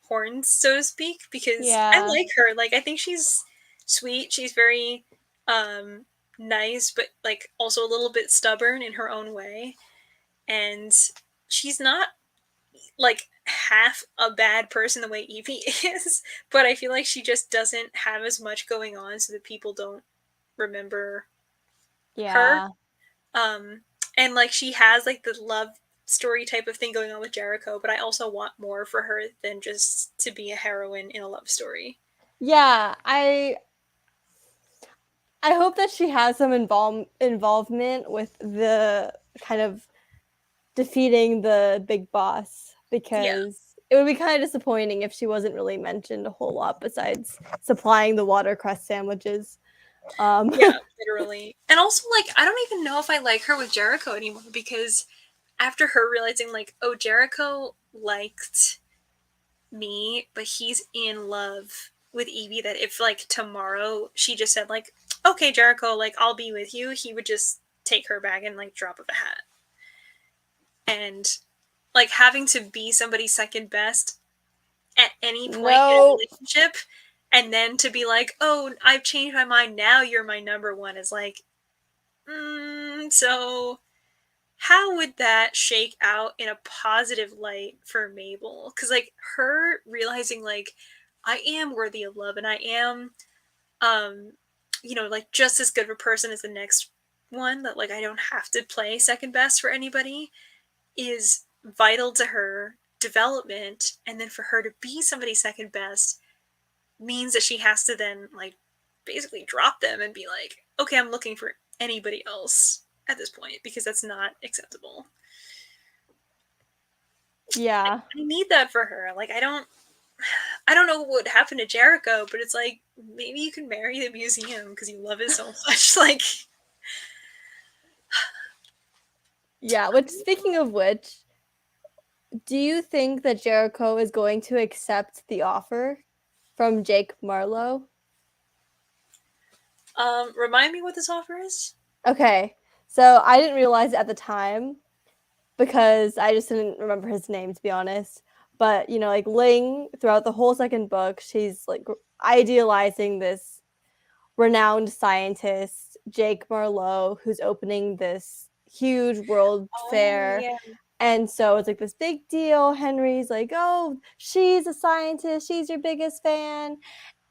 horns, so to speak. Because I Yeah. like her. Like, I think she's sweet. She's very um, nice, but like also a little bit stubborn in her own way. And she's not like half a bad person the way Evie is, but I feel like she just doesn't have as much going on, so that people don't remember her. Yeah. Um, and like she has like the love story type of thing going on with Jericho, but I also want more for her than just to be a heroine in a love story. Yeah, I hope that she has some involvement with the kind of defeating the big boss Yeah, because it would be kind of disappointing if she wasn't really mentioned a whole lot besides supplying the watercress sandwiches. Um, yeah, literally. And also, like, I don't even know if I like her with Jericho anymore, because after her realizing, like, oh, Jericho liked me, but he's in love with Evie, that if, like, tomorrow she just said, like, okay, Jericho, like, I'll be with you, he would just take her back in, like, drop of a hat. And like having to be somebody's second best at any point in a no, relationship, and then to be like, oh, I've changed my mind, now you're my number one, is like, so how would that shake out in a positive light for Mabel? Because like her realizing like I am worthy of love, and I am um like just as good of a person as the next one, that like I don't have to play second best for anybody, is vital to her development. And then for her to be somebody's second best, means that she has to then like basically drop them and be like, okay, I'm looking for anybody else at this point because that's not acceptable. Yeah. I need that for her. Like I don't know what would happen to Jericho, but it's like maybe you can marry the museum because you love it so much. Like, Yeah, which speaking of which, do you think that Jericho is going to accept the offer from Jake Marlowe? remind me what this offer is. Okay. So I didn't realize it at the time because I just didn't remember his name, to be honest. But, you know, like Ling, throughout the whole second book, she's like idealizing this renowned scientist, Jake Marlowe, who's opening this huge world Oh fair. yeah, And so it's like this big deal. Henry's like, oh, she's a scientist. She's your biggest fan.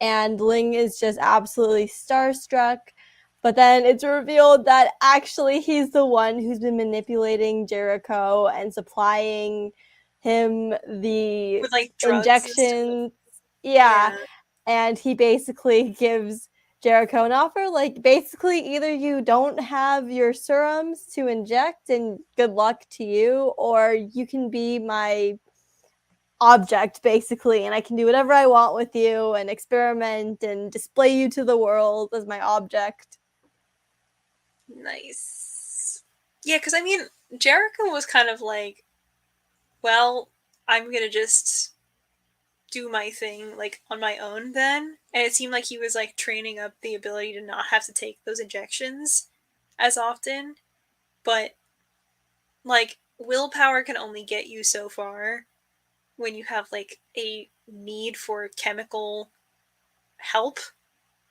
And Ling is just absolutely starstruck. But then it's revealed that actually he's the one who's been manipulating Jericho and supplying him the with like drugs and stuff. injections. Yeah. Yeah, And he basically gives Jericho an offer like, basically, either you don't have your serums to inject and good luck to you, or you can be my object basically, and I can do whatever I want with you and experiment and display you to the world as my object. nice. Yeah, because I mean, Jericho was kind of like, well, I'm gonna just do my thing like on my own then, and it seemed like he was like training up the ability to not have to take those injections as often. But like willpower can only get you so far when you have like a need for chemical help.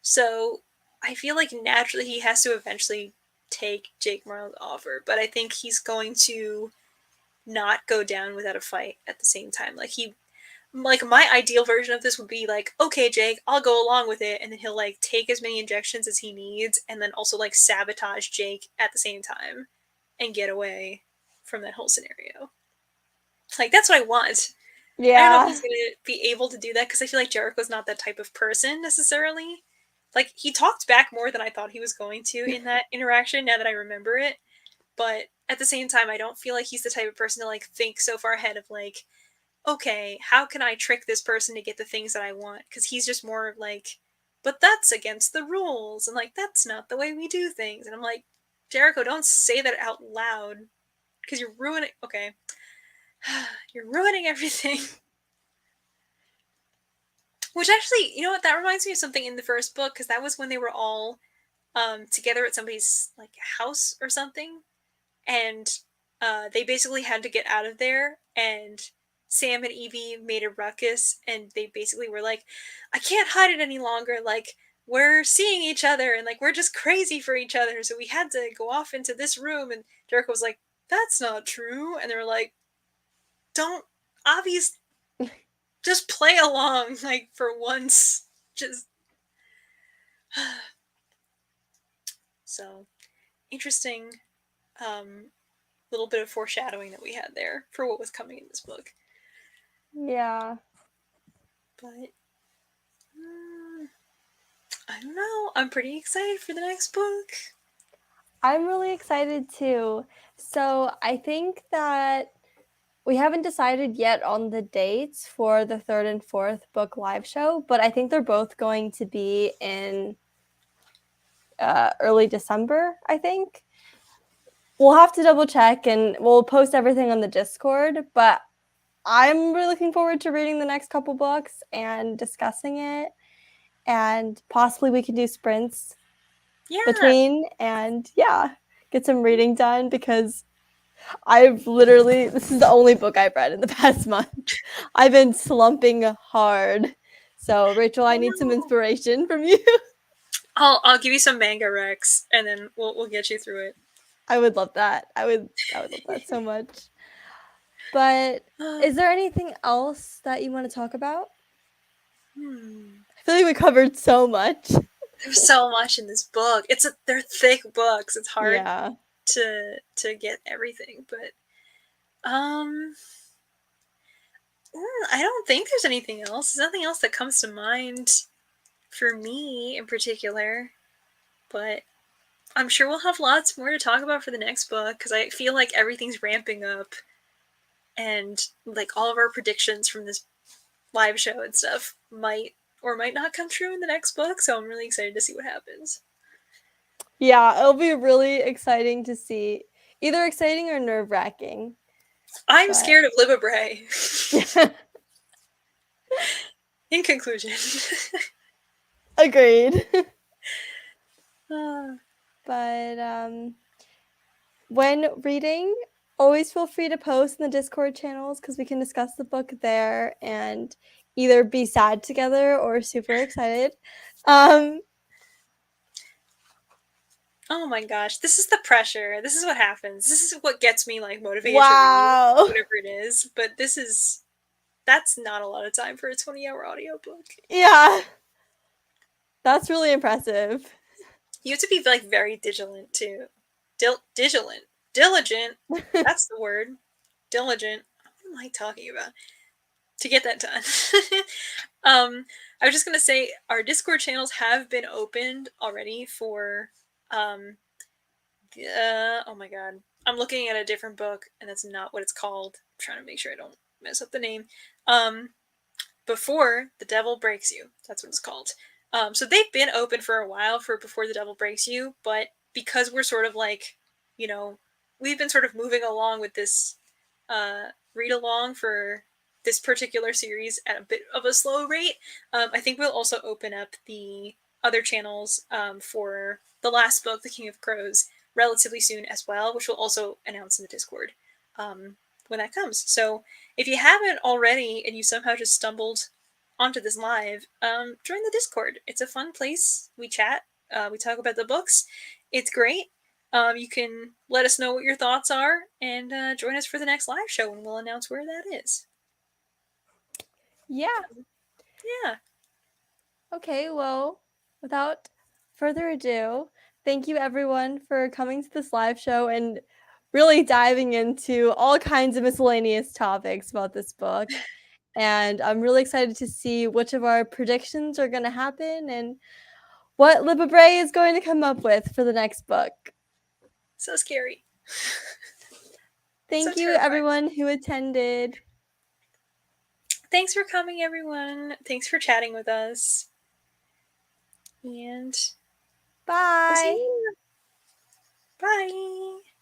So I feel like naturally he has to eventually take Jake Marl's offer, but I think he's going to not go down without a fight at the same time. Like my ideal version of this would be like, okay, Jake, I'll go along with it, and then he'll like take as many injections as he needs, and then also like sabotage Jake at the same time and get away from that whole scenario. Like that's what I want. I don't know if Yeah. he's gonna be able to do that because I feel like Jericho's not that type of person necessarily. Like he talked back more than I thought he was going to in that interaction. Now that I remember it, but at the same time, I don't feel like he's the type of person to like think so far ahead of like, okay, how can I trick this person to get the things that I want? Because he's just more like, but that's against the rules, and like that's not the way we do things. And I'm like, Jericho, don't say that out loud because you're ruining. Okay, you're ruining everything. Which actually, you know what? That reminds me of something in the first book because that was when they were all together at somebody's like house or something, and they basically had to get out of there. And Sam and Evie made a ruckus, and they basically were like, "I can't hide it any longer. Like we're seeing each other, and like we're just crazy for each other. So we had to go off into this room." And Jericho was like, "That's not true." And they were like, "Don't obvious, just play along, like for once, just." So interesting um, little bit of foreshadowing that we had there for what was coming in this book. Yeah. But I don't know. I'm pretty excited for the next book. I'm really excited too. So I think that we haven't decided yet on the dates for the third and fourth book live show, but I think they're both going to be in early December, I think. We'll have to double check and we'll post everything on the Discord, but I'm really looking forward to reading the next couple books and discussing it. And possibly we can do sprints Yeah. between and yeah, get some reading done because I've literally, this is the only book I've read in the past month. I've been slumping hard. So, Rachel, I Oh need some no. inspiration from you. I'll give you some manga recs and then we'll get you through it. I would love that. I would love that so much. But is there anything else that you want to talk about? I feel like we covered so much. There's so much in this book. They're thick books. It's hard Yeah. to get everything, but um I don't think there's anything else. There's nothing else that comes to mind for me in particular, but I'm sure we'll have lots more to talk about for the next book because I feel like everything's ramping up and like all of our predictions from this live show and stuff might or might not come true in the next book, so I'm really excited to see what happens. Yeah, it'll be really exciting to see. Either exciting or nerve-wracking. I'm But scared of Libba Bray. yeah, In conclusion. agreed. uh, But when reading, always feel free to post in the Discord channels because we can discuss the book there and either be sad together or super excited. Um, oh my gosh, this is the pressure. This is what happens. This is what gets me like motivated to read wow. whatever it is. But that's not a lot of time for a 20-hour audiobook. Yeah, that's really impressive. You have to be like very diligent too. Diligent. That's the word. Diligent. What am I talking about? To get that done. I was just gonna say our Discord channels have been opened already for oh my god. I'm looking at a different book and that's not what it's called. I'm trying to make sure I don't mess up the name. Um Before the Devil Breaks You. That's what it's called. So they've been open for a while for Before the Devil Breaks You, but because we're sort of like, you know, we've been sort of moving along with this read along for this particular series at a bit of a slow rate. I think we'll also open up the other channels for the last book, The King of Crows, relatively soon as well, which we'll also announce in the Discord when that comes. So if you haven't already and you somehow just stumbled onto this live, join the Discord. It's a fun place. We chat, we talk about the books. It's great. You can let us know what your thoughts are and join us for the next live show and we'll announce where that is. Yeah. Yeah. Okay, well, without further ado, thank you everyone for coming to this live show and really diving into all kinds of miscellaneous topics about this book. And I'm really excited to see which of our predictions are going to happen and what Libba Bray is going to come up with for the next book. So scary. So Thank you, terrifying. everyone who attended. Thanks for coming, everyone. Thanks for chatting with us. And we'll see Bye. you. Bye.